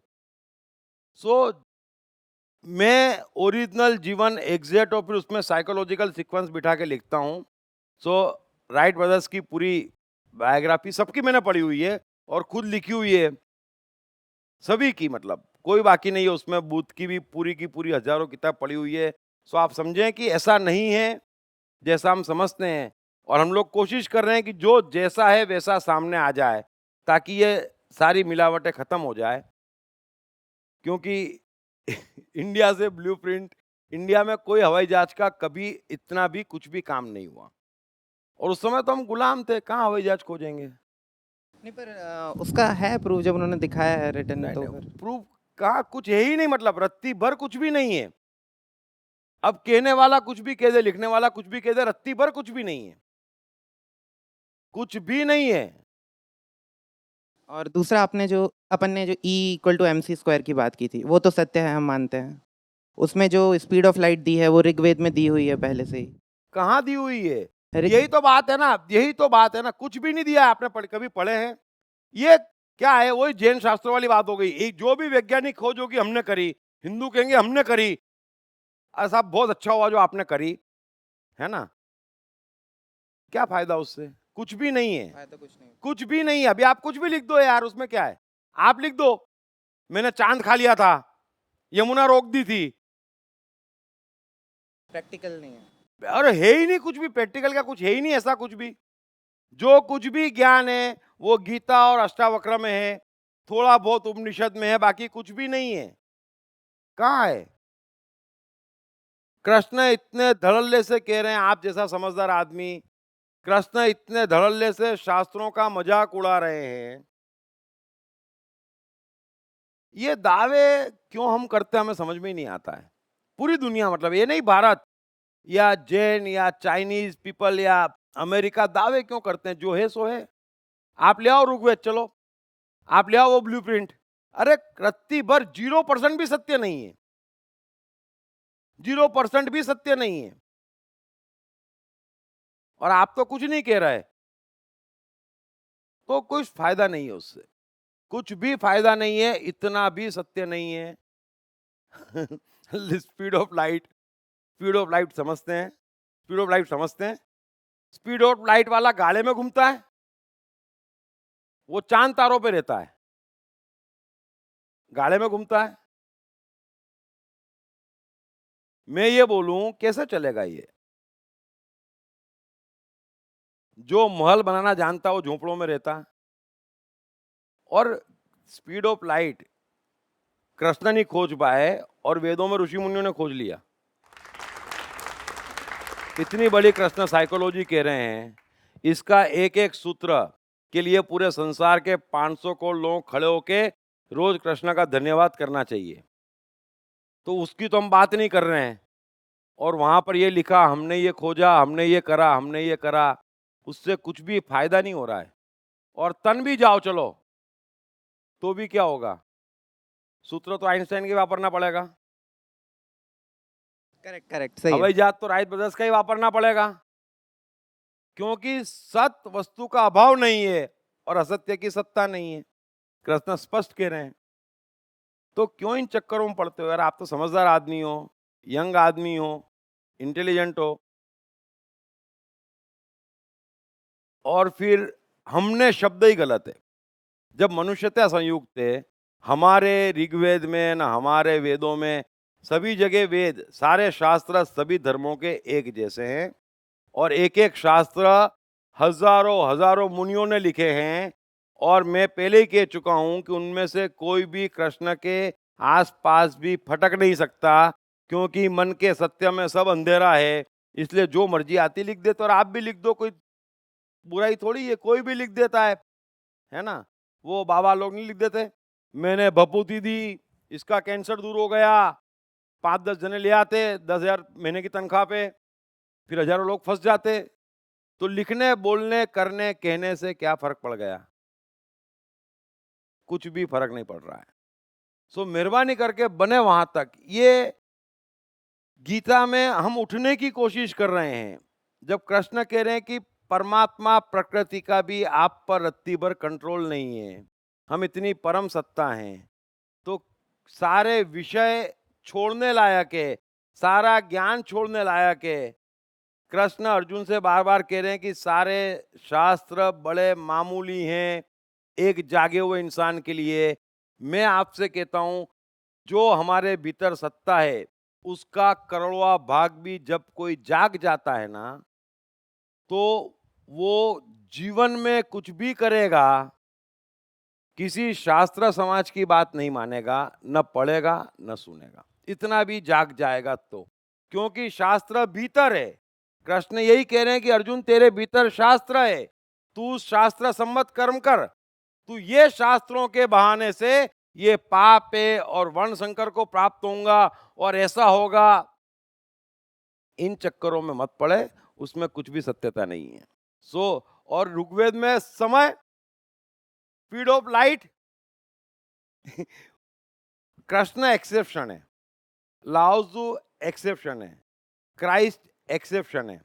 Speaker 1: मैं ओरिजिनल जीवन एग्जैक्ट और फिर उसमें साइकोलॉजिकल सीक्वेंस बिठा के लिखता हूँ। राइट ब्रदर्स की पूरी बायोग्राफी सबकी मैंने पढ़ी हुई है, और खुद लिखी हुई है, सभी की, मतलब कोई बाकी नहीं है उसमें। बुद्ध की भी पूरी की पूरी हजारों किताब पढ़ी हुई है। आप समझें कि ऐसा नहीं है जैसा हम समझते हैं, और हम लोग कोशिश कर रहे हैं कि जो जैसा है वैसा सामने आ जाए, ताकि ये सारी मिलावटें खत्म हो जाए। क्योंकि इंडिया से ब्लूप्रिंट, इंडिया में कोई हवाई जहाज का कभी इतना भी कुछ भी काम नहीं हुआ, और उस समय तो हम गुलाम थे, कहाँ हवाई जहाज खोजेंगे?
Speaker 10: नहीं, पर उसका है प्रूफ, जब उन्होंने दिखाया है रिटर्न, तो
Speaker 1: प्रूफ कहाँ, कुछ है ही नहीं, मतलब रत्ती भर कुछ भी नहीं है। अब कहने वाला कुछ भी कह दे, लिखने वाला कुछ भी कह दे, रत्ती भर कुछ भी नहीं है, कुछ भी नहीं है।
Speaker 10: और दूसरा, अपन ने जो E=mc² की बात की थी, वो तो सत्य है, हम मानते हैं। उसमें जो स्पीड ऑफ लाइट दी है वो ऋग्वेद में दी हुई है पहले से ही।
Speaker 1: कहाँ दी हुई है? यही तो बात है ना, यही तो बात है ना, कुछ भी नहीं दिया। आपने कभी पढ़े हैं? ये क्या है, वही जैन शास्त्रों वाली बात हो गई। जो भी वैज्ञानिक खोज होगी हमने करी, हिंदू कहेंगे हमने करी, ऐसा बहुत अच्छा हुआ जो आपने करी, है ना। क्या फायदा उससे? कुछ भी नहीं है,
Speaker 10: फायदा कुछ नहीं।
Speaker 1: कुछ भी नहीं है। अभी आप कुछ भी लिख दो यार, उसमें क्या है? आप लिख दो मैंने चांद खा लिया था, यमुना रोक दी थी,
Speaker 10: प्रैक्टिकल नहीं है।
Speaker 1: अरे है ही नहीं कुछ भी, प्रैक्टिकल का कुछ है ही नहीं ऐसा कुछ भी। जो कुछ भी ज्ञान है वो गीता और अष्टावक्र में है, थोड़ा बहुत उपनिषद में है, बाकी कुछ भी नहीं है। कहाँ है? कृष्ण इतने धड़ल्ले से कह रहे हैं, आप जैसा समझदार आदमी कृष्ण इतने धड़ल्ले से शास्त्रों का मजाक उड़ा रहे हैं। ये दावे क्यों हम करते हैं हमें समझ में ही नहीं आता है। पूरी दुनिया, मतलब ये नहीं भारत या जैन या चाइनीज पीपल या अमेरिका, दावे क्यों करते हैं? जो है सो है। आप ले आओ ऋग्वेद, चलो आप ले आओ वो ब्लूप्रिंट। अरे रत्ती भर 0% भी सत्य नहीं है, 0% भी सत्य नहीं है। और आप तो कुछ नहीं कह रहे, तो कुछ फायदा नहीं है उससे, कुछ भी फायदा नहीं है, इतना भी सत्य नहीं है। Speed of light, speed of light समझते हैं, स्पीड ऑफ लाइट समझते हैं। स्पीड ऑफ लाइट वाला गाड़े में घूमता है, वो चांद तारों पे रहता है, गाड़े में घूमता है। मैं ये बोलूं कैसे चलेगा ये? जो महल बनाना जानता है वो झोंपड़ों में रहता है। और स्पीड ऑफ लाइट कृष्ण नहीं खोज पाए और वेदों में ऋषि मुनियों ने खोज लिया। इतनी बड़ी कृष्ण साइकोलॉजी कह रहे हैं, इसका एक एक सूत्र के लिए पूरे संसार के 500 करोड़ लोग खड़े होके रोज कृष्ण का धन्यवाद करना चाहिए। तो उसकी तो हम बात नहीं कर रहे हैं। और वहां पर ये लिखा, हमने ये खोजा, हमने ये करा, हमने ये करा, उससे कुछ भी फायदा नहीं हो रहा है। और तन भी जाओ चलो तो भी क्या होगा? सूत्र तो आइंस्टाइन के वापरना पड़ेगा,
Speaker 10: करेक्ट करेक्ट, सही है।
Speaker 1: हवाई जहाज तो राइट ब्रदर्स का ही वापरना पड़ेगा, क्योंकि सत्य वस्तु का अभाव नहीं है और असत्य की सत्ता नहीं है। कृष्ण स्पष्ट कह रहे हैं। तो क्यों इन चक्करों में पड़ते हो यार? आप तो समझदार आदमी हो, यंग आदमी हो, इंटेलिजेंट हो। और फिर हमने शब्द ही गलत है। जब मनुष्यता संयुक्त थे, हमारे ऋग्वेद में ना हमारे वेदों में, सभी जगह वेद, सारे शास्त्र सभी धर्मों के एक जैसे हैं। और एक एक शास्त्र हजारों हजारों मुनियों ने लिखे हैं। और मैं पहले ही कह चुका हूं कि उनमें से कोई भी कृष्ण के आसपास भी फटक नहीं सकता, क्योंकि मन के सत्य में सब अंधेरा है। इसलिए जो मर्जी आती लिख देते, और आप भी लिख दो, कोई बुराई थोड़ी है, कोई भी लिख देता है ना। वो बाबा लोग नहीं लिख देते, मैंने भभूति दी, इसका कैंसर दूर हो गया, 5-10 जने ले आते 10,000 महीने की तनख्वाह पे, फिर हजारों लोग फंस जाते। तो लिखने, बोलने, करने, कहने से क्या फर्क पड़ गया? कुछ भी फर्क नहीं पड़ रहा है। सो मेहरबानी करके बने वहां तक। ये गीता में हम उठने की कोशिश कर रहे हैं, जब कृष्ण कह रहे हैं कि परमात्मा प्रकृति का भी आप पर रत्ती भर कंट्रोल नहीं है, हम इतनी परम सत्ता हैं। तो सारे विषय छोड़ने लायक है, सारा ज्ञान छोड़ने लायक है। कृष्ण अर्जुन से बार बार कह रहे हैं कि सारे शास्त्र बड़े मामूली हैं एक जागे हुए इंसान के लिए। मैं आपसे कहता हूं, जो हमारे भीतर सत्ता है उसका करोड़वां भाग भी जब कोई जाग जाता है ना, तो वो जीवन में कुछ भी करेगा, किसी शास्त्र समाज की बात नहीं मानेगा, न पढ़ेगा न सुनेगा, इतना भी जाग जाएगा तो। क्योंकि शास्त्र भीतर है। कृष्ण यही कह रहे हैं कि अर्जुन तेरे भीतर शास्त्र है, तू शास्त्र सम्मत कर्म कर। तू ये शास्त्रों के बहाने से ये पाप है और वर्ण संकर को प्राप्त होऊंगा और ऐसा होगा, इन चक्करों में मत पड़े, उसमें कुछ भी सत्यता नहीं है। और ऋग्वेद में समय, speed of light, Krishna exception है, लाओजू एक्सेप्शन है, क्राइस्ट एक्सेप्शन है,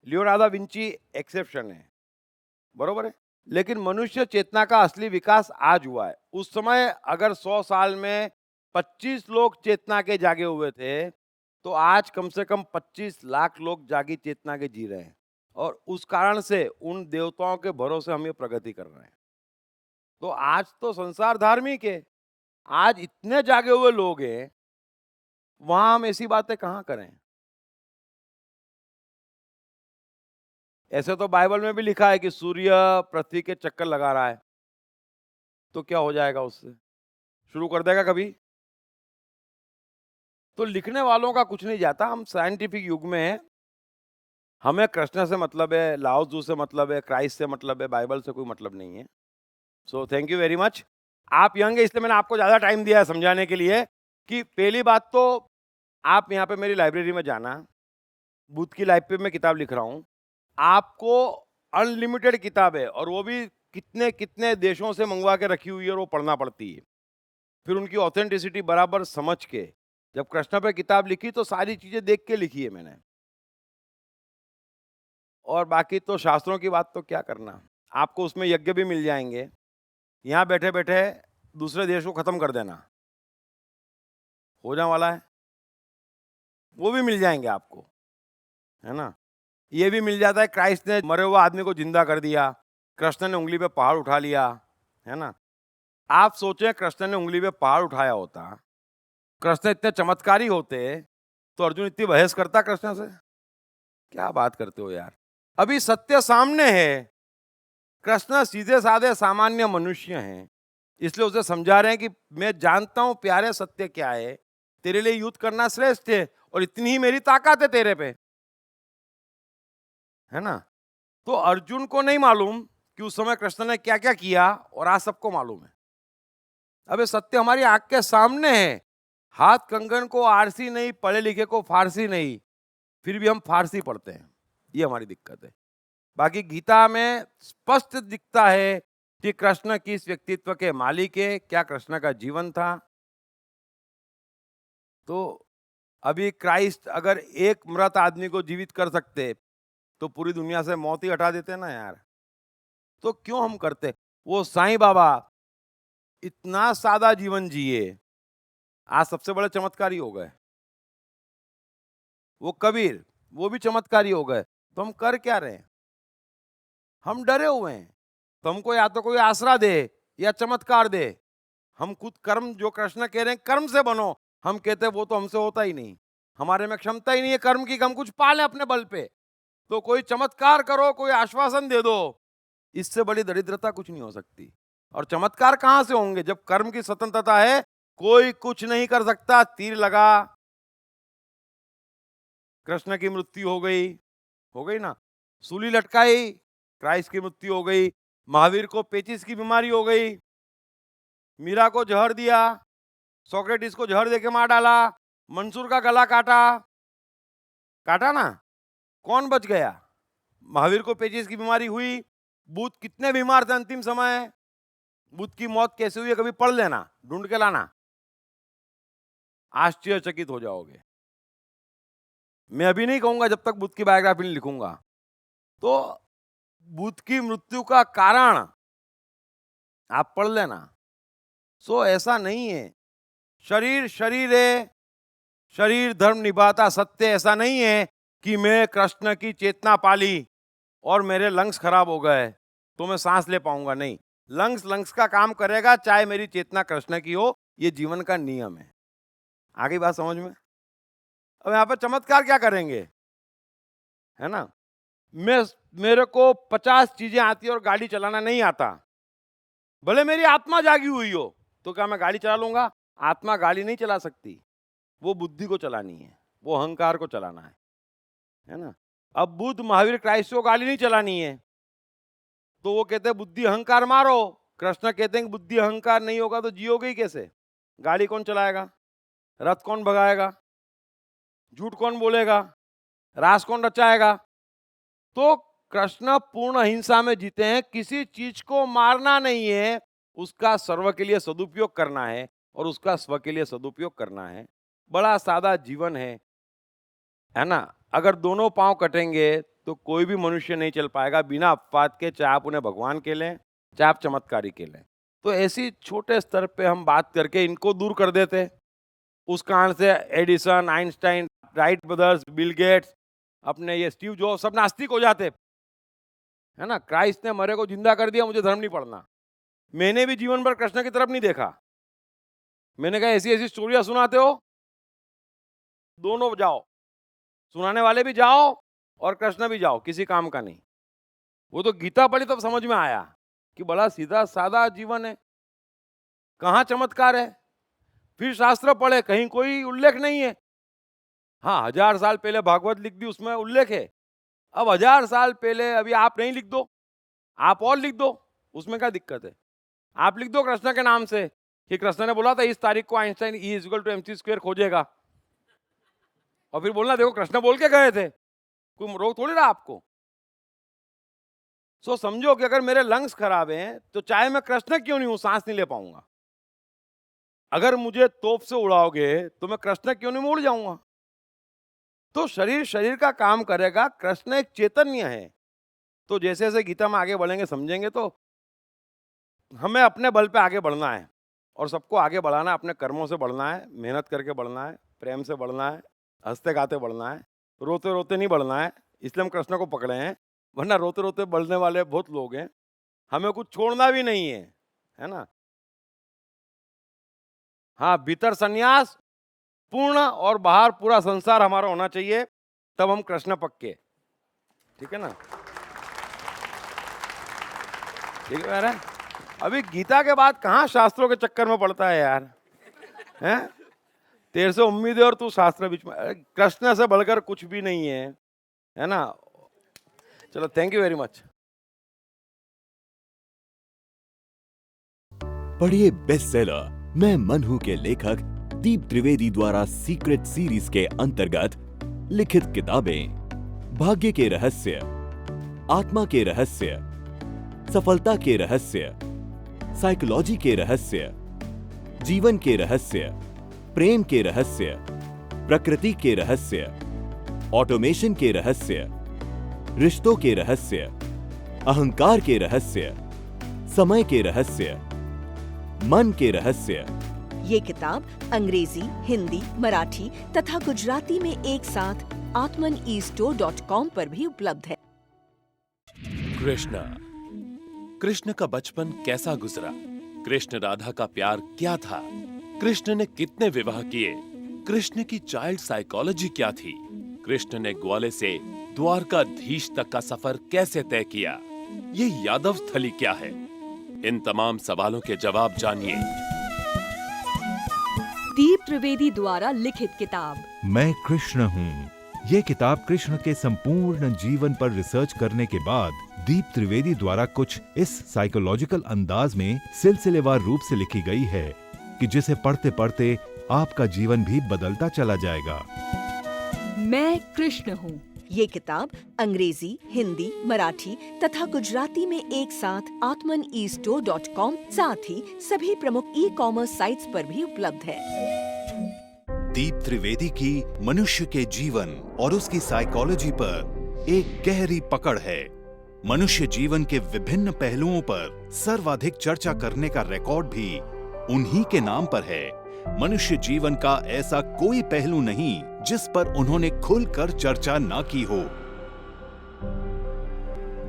Speaker 1: लियोनार्डो विंची एक्सेप्शन है, बरोबर है। लेकिन मनुष्य चेतना का असली विकास आज हुआ है। उस समय अगर 100 साल में 25 लोग चेतना के जागे हुए थे, तो आज कम से कम 25 लाख लोग जागी चेतना के जी रहे हैं। और उस कारण से उन देवताओं के भरोसे हम ये प्रगति कर रहे हैं। तो आज तो संसार धार्मिक है, आज इतने जागे हुए लोग हैं, वहां हम ऐसी बातें कहां करें? ऐसे तो बाइबल में भी लिखा है कि सूर्य पृथ्वी के चक्कर लगा रहा है, तो क्या हो जाएगा उससे? शुरू कर देगा कभी? तो लिखने वालों का कुछ नहीं जाता। हम साइंटिफिक युग में हैं, हमें कृष्ण से मतलब है, लाओ त्ज़ू से मतलब है, क्राइस्ट से मतलब है, बाइबल से कोई मतलब नहीं है। So thank you very much. आप यंग है इसलिए मैंने आपको ज़्यादा टाइम दिया है समझाने के लिए कि पहली बात तो आप यहाँ पे मेरी लाइब्रेरी में जाना, बुद्ध की लाइफ पे मैं किताब लिख रहा हूँ। आपको अनलिमिटेड किताब है और वो भी कितने कितने देशों से मंगवा के रखी हुई है और वो पढ़ना पड़ती है। फिर उनकी ऑथेंटिसिटी बराबर समझ के, जब कृष्ण पे किताब लिखी तो सारी चीजें देख के लिखी है मैंने। और बाकी तो शास्त्रों की बात तो क्या करना, आपको उसमें यज्ञ भी मिल जाएंगे। यहाँ बैठे बैठे दूसरे देश को खत्म कर देना हो जाने वाला है, वो भी मिल जाएंगे आपको, है ना। ये भी मिल जाता है, क्राइस्ट ने मरे हुए आदमी को जिंदा कर दिया, कृष्ण ने उंगली पे पहाड़ उठा लिया, है ना। आप सोचें कृष्ण ने उंगली पे पहाड़ उठाया होता, कृष्ण इतने चमत्कारी होते तो अर्जुन इतनी बहस करता कृष्ण से? क्या बात करते हो यार। अभी सत्य सामने है, कृष्ण सीधे साधे सामान्य मनुष्य हैं, इसलिए उसे समझा रहे हैं कि मैं जानता हूं प्यारे सत्य क्या है, तेरे लिए युद्ध करना श्रेष्ठ है और इतनी ही मेरी ताकत है तेरे पे, है ना। तो अर्जुन को नहीं मालूम कि उस समय कृष्ण ने क्या क्या किया और आज सबको मालूम है। अबे सत्य हमारी आंख के सामने है, हाथ कंगन को आरसी नहीं, पढ़े लिखे को फारसी नहीं, फिर भी हम फारसी पढ़ते हैं, ये हमारी दिक्कत है। बाकी गीता में स्पष्ट दिखता है कि कृष्ण किस व्यक्तित्व के मालिक है, क्या कृष्ण का जीवन था। तो अभी क्राइस्ट अगर एक मृत आदमी को जीवित कर सकते तो पूरी दुनिया से मौत ही हटा देते ना यार। तो क्यों हम करते। वो साईं बाबा इतना सादा जीवन जिए, आज सबसे बड़े चमत्कारी हो गए। वो कबीर, वो भी चमत्कारी हो गए। तो हम कर क्या रहे हैं, हम डरे हुए हैं। तो हमको या तो कोई आसरा दे या चमत्कार दे। हम खुद कर्म, जो कृष्ण कह रहे हैं कर्म से बनो, हम कहते हैं वो तो हमसे होता ही नहीं, हमारे में क्षमता ही नहीं है कर्म की, हम कुछ पालें अपने बल पे। तो कोई चमत्कार करो, कोई आश्वासन दे दो, इससे बड़ी दरिद्रता कुछ नहीं हो सकती। और चमत्कार कहां से होंगे जब कर्म की स्वतंत्रता है, कोई कुछ नहीं कर सकता। तीर लगा, कृष्ण की मृत्यु हो गई ना। सूली लटकाई, क्राइस्ट की मृत्यु हो गई। महावीर को पेचिस की बीमारी हो गई, मीरा को जहर दिया, सोक्रेटिस को जहर देके मार डाला, मंसूर का गला काटा ना, कौन बच गया? महावीर को पेचिस की बीमारी हुई। बुद्ध कितने बीमार थे अंतिम समय, बुद्ध की मौत कैसे हुई है कभी पढ़ लेना, ढूंढ के लाना, आश्चर्यचकित हो जाओगे। मैं अभी नहीं कहूंगा जब तक बुद्ध की बायोग्राफी नहीं लिखूंगा। तो बुद्ध की मृत्यु का कारण आप पढ़ लेना। सो ऐसा नहीं है, शरीर है, शरीर धर्म निभाता सत्य। ऐसा नहीं है कि मैं कृष्ण की चेतना पाली और मेरे लंग्स खराब हो गए तो मैं सांस ले पाऊंगा, नहीं। लंग्स का काम करेगा चाहे मेरी चेतना कृष्ण की हो, ये जीवन का नियम है। आगे बात समझ में। अब यहाँ पर चमत्कार क्या करेंगे, है ना। मेरे को 50 चीजें आती है और गाड़ी चलाना नहीं आता, भले मेरी आत्मा जागी हुई हो, तो क्या मैं गाड़ी चला लूंगा? आत्मा गाड़ी नहीं चला सकती, वो बुद्धि को चलानी है, वो अहंकार को चलाना है ना। अब बुद्ध, महावीर, क्राइस्ट को गाड़ी नहीं चलानी है, तो वो कहते हैं बुद्धि अहंकार मारो। कृष्ण कहते हैं कि बुद्धि अहंकार नहीं होगा तो जियोगे ही कैसे? गाड़ी कौन चलाएगा? रथ कौन भगाएगा? झूठ कौन बोलेगा? रास कौन रचाएगा? तो कृष्ण पूर्ण अहिंसा में जीते हैं। किसी चीज को मारना नहीं है, उसका सर्व के लिए सदुपयोग करना है और उसका स्व के लिए सदुपयोग करना है। बड़ा सादा जीवन है ना। अगर दोनों पांव कटेंगे तो कोई भी मनुष्य नहीं चल पाएगा बिना अपवाद के, चाहे आप उन्हें भगवान के लें चाहे आप चमत्कारी के लें। तो ऐसी छोटे स्तर पे हम बात करके इनको दूर कर देते। उस कारण से Edison, Einstein, Wright brothers, Bill Gates, अपने ये स्टीव जॉब, सब नास्तिक हो जाते, है ना। क्राइस्ट ने मरे को जिंदा कर दिया, मुझे धर्म नहीं पढ़ना। मैंने भी जीवन भर कृष्ण की तरफ नहीं देखा। मैंने कहा ऐसी ऐसी स्टोरियां सुनाते हो, दोनों जाओ, सुनाने वाले भी जाओ और कृष्ण भी जाओ, किसी काम का नहीं। वो तो गीता पढ़ी तब समझ में आया कि बड़ा सीधा सादा जीवन है, कहाँ चमत्कार है। फिर शास्त्र पढ़े, कहीं कोई उल्लेख नहीं है। हाँ, 1000 साल पहले भागवत लिख दी, उसमें उल्लेख है अब 1000 साल पहले अभी आप नहीं लिख दो, आप और लिख दो, उसमें क्या दिक्कत है? आप लिख दो कृष्ण के नाम से कि कृष्ण ने बोला था इस तारीख को आइंस्टाइन E=mc² खोजेगा, और फिर बोलना देखो कृष्ण बोल के गए थे, कोई रोक थोड़ी रहा आपको। सो समझो कि अगर मेरे लंग्स खराब हैं तो चाहे मैं कृष्ण क्यों नहीं हूं, सांस नहीं ले पाऊंगा। अगर मुझे तोप से उड़ाओगे तो मैं कृष्ण क्यों नहीं, उड़ जाऊंगा। तो शरीर शरीर का काम करेगा, कृष्ण एक चैतन्य है। तो जैसे जैसे गीता में आगे बढ़ेंगे समझेंगे, तो हमें अपने बल पे आगे बढ़ना है और सबको आगे बढ़ाना है, अपने कर्मों से बढ़ना है, मेहनत करके बढ़ना है, प्रेम से बढ़ना है, हंसते गाते बढ़ना है, रोते रोते नहीं बढ़ना है। इसलिए हम कृष्ण को पकड़े हैं, वरना रोते रोते बढ़ने वाले बहुत लोग हैं। हमें कुछ छोड़ना भी नहीं है ना। हाँ, भीतर संन्यास पूर्ण और बाहर पूरा संसार हमारा होना चाहिए, तब हम कृष्ण पक्के। ठीक है ना, ठीक है यार। अभी गीता के बाद कहाँ शास्त्रों के चक्कर में पड़ता है यार, हैं? तेरे से उम्मीद है और तू शास्त्र बीच में। कृष्ण से बढ़कर कुछ भी नहीं है ना। चलो, थैंक यू वेरी मच।
Speaker 11: पढ़िए बेस्टसेलर मैं मन हूं के लेखक दीप त्रिवेदी द्वारा सीक्रेट सीरीज के अंतर्गत लिखित किताबें भाग्य के रहस्य, आत्मा के रहस्य, सफलता के रहस्य, साइकोलॉजी के रहस्य, जीवन के रहस्य, प्रेम के रहस्य, प्रकृति के रहस्य, ऑटोमेशन के रहस्य, रिश्तों के रहस्य, अहंकार के रहस्य, समय के रहस्य, मन के रहस्य।
Speaker 3: ये किताब अंग्रेजी, हिंदी, मराठी तथा गुजराती में एक साथ atmanestore.com पर भी उपलब्ध है।
Speaker 12: कृष्ण का बचपन कैसा गुजरा? कृष्ण राधा का प्यार क्या था? कृष्ण ने कितने विवाह किए? कृष्ण की चाइल्ड साइकोलॉजी क्या थी? कृष्ण ने ग्वाले से द्वारकाधीश तक का सफर कैसे तय किया? ये यादव स्थली क्या है? इन तमाम सवालों के जवाब जानिए।
Speaker 3: दीप त्रिवेदी द्वारा लिखित किताब
Speaker 2: मैं कृष्ण हूँ। ये किताब कृष्ण के संपूर्ण जीवन पर रिसर्च करने के बाद दीप त्रिवेदी द्वारा कुछ इस साइकोलॉजिकल अंदाज में सिलसिलेवार रूप से लिखी गई है कि जिसे पढ़ते पढ़ते आपका जीवन भी बदलता चला जाएगा।
Speaker 3: मैं कृष्ण हूँ। ये किताब अंग्रेजी, हिंदी, मराठी तथा गुजराती में एक साथ atmanestore.com साथ ही सभी प्रमुख ई-कॉमर्स साइट्स पर भी उपलब्ध है।
Speaker 2: दीप त्रिवेदी की मनुष्य के जीवन और उसकी साइकोलॉजी पर एक गहरी पकड़ है। मनुष्य जीवन के विभिन्न पहलुओं पर सर्वाधिक चर्चा करने का रिकॉर्ड भी उन्हीं के नाम पर है। मनुष्य जीवन का ऐसा कोई पहलू नहीं जिस पर उन्होंने खुलकर चर्चा ना की हो,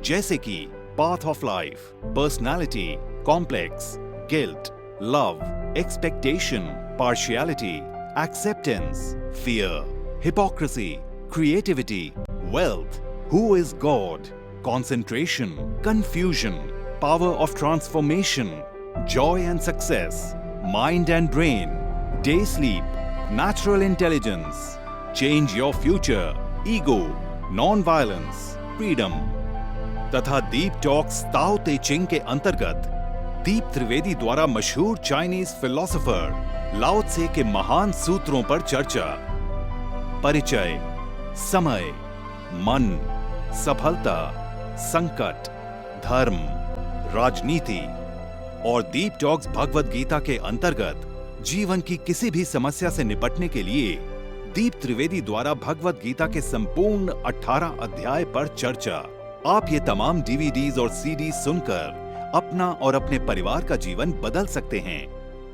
Speaker 2: जैसे कि path of life, personality, complex, guilt, love, expectation, partiality, acceptance, fear, hypocrisy, creativity, wealth, who is God, concentration, confusion, power of transformation, joy and success, mind and brain, day sleep, natural intelligence, change your future, ego, non-violence, freedom तथा दीप talks ताओ ते चिंग के अंतर्गत दीप त्रिवेदी द्वारा मशहूर Chinese philosopher लाओ त्से के महान सूत्रों पर चर्चा, परिचय, समय, मन, सफलता, संकट, धर्म, राजनीति और दीप टॉक्स भगवत गीता के अंतर्गत जीवन की किसी भी समस्या से निपटने के लिए दीप त्रिवेदी द्वारा भगवत गीता के संपूर्ण 18 अध्याय पर चर्चा। आप ये तमाम डीवीडीज और सीडीज सुनकर अपना और अपने परिवार का जीवन बदल सकते हैं।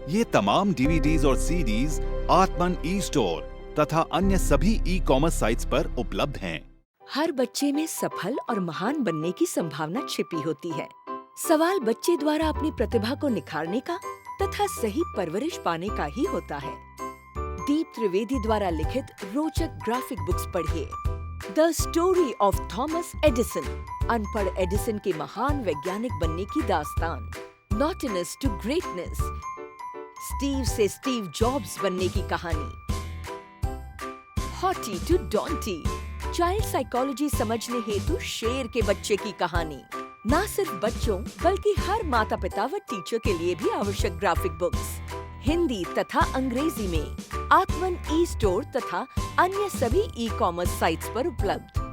Speaker 2: ये तमाम डीवीडीज और सीडीज आत्मन ई स्टोर तथा अन्य सभी ई कॉमर्स साइट्स पर उपलब्ध हैं।
Speaker 3: हर बच्चे में सफल और महान बनने की संभावना छिपी होती है। सवाल बच्चे द्वारा अपनी प्रतिभा को निखारने का तथा सही परवरिश पाने का ही होता है। दीप त्रिवेदी द्वारा लिखित रोचक ग्राफिक बुक्स पढ़िए। The story of Thomas Edison, अनपढ़ एडिसन के महान वैज्ञानिक बनने की दास्तान, नॉटिनस टू ग्रेटनेस, स्टीव से स्टीव जॉब्स बनने की कहानी, हॉटी टू डॉन्टी, चाइल्ड साइकोलॉजी समझने हेतु शेर के बच्चे की कहानी, न सिर्फ बच्चों बल्कि हर माता पिता व टीचर के लिए भी आवश्यक ग्राफिक बुक्स हिंदी तथा अंग्रेजी में आत्मन ई स्टोर तथा अन्य सभी ई कॉमर्स साइट्स पर उपलब्ध।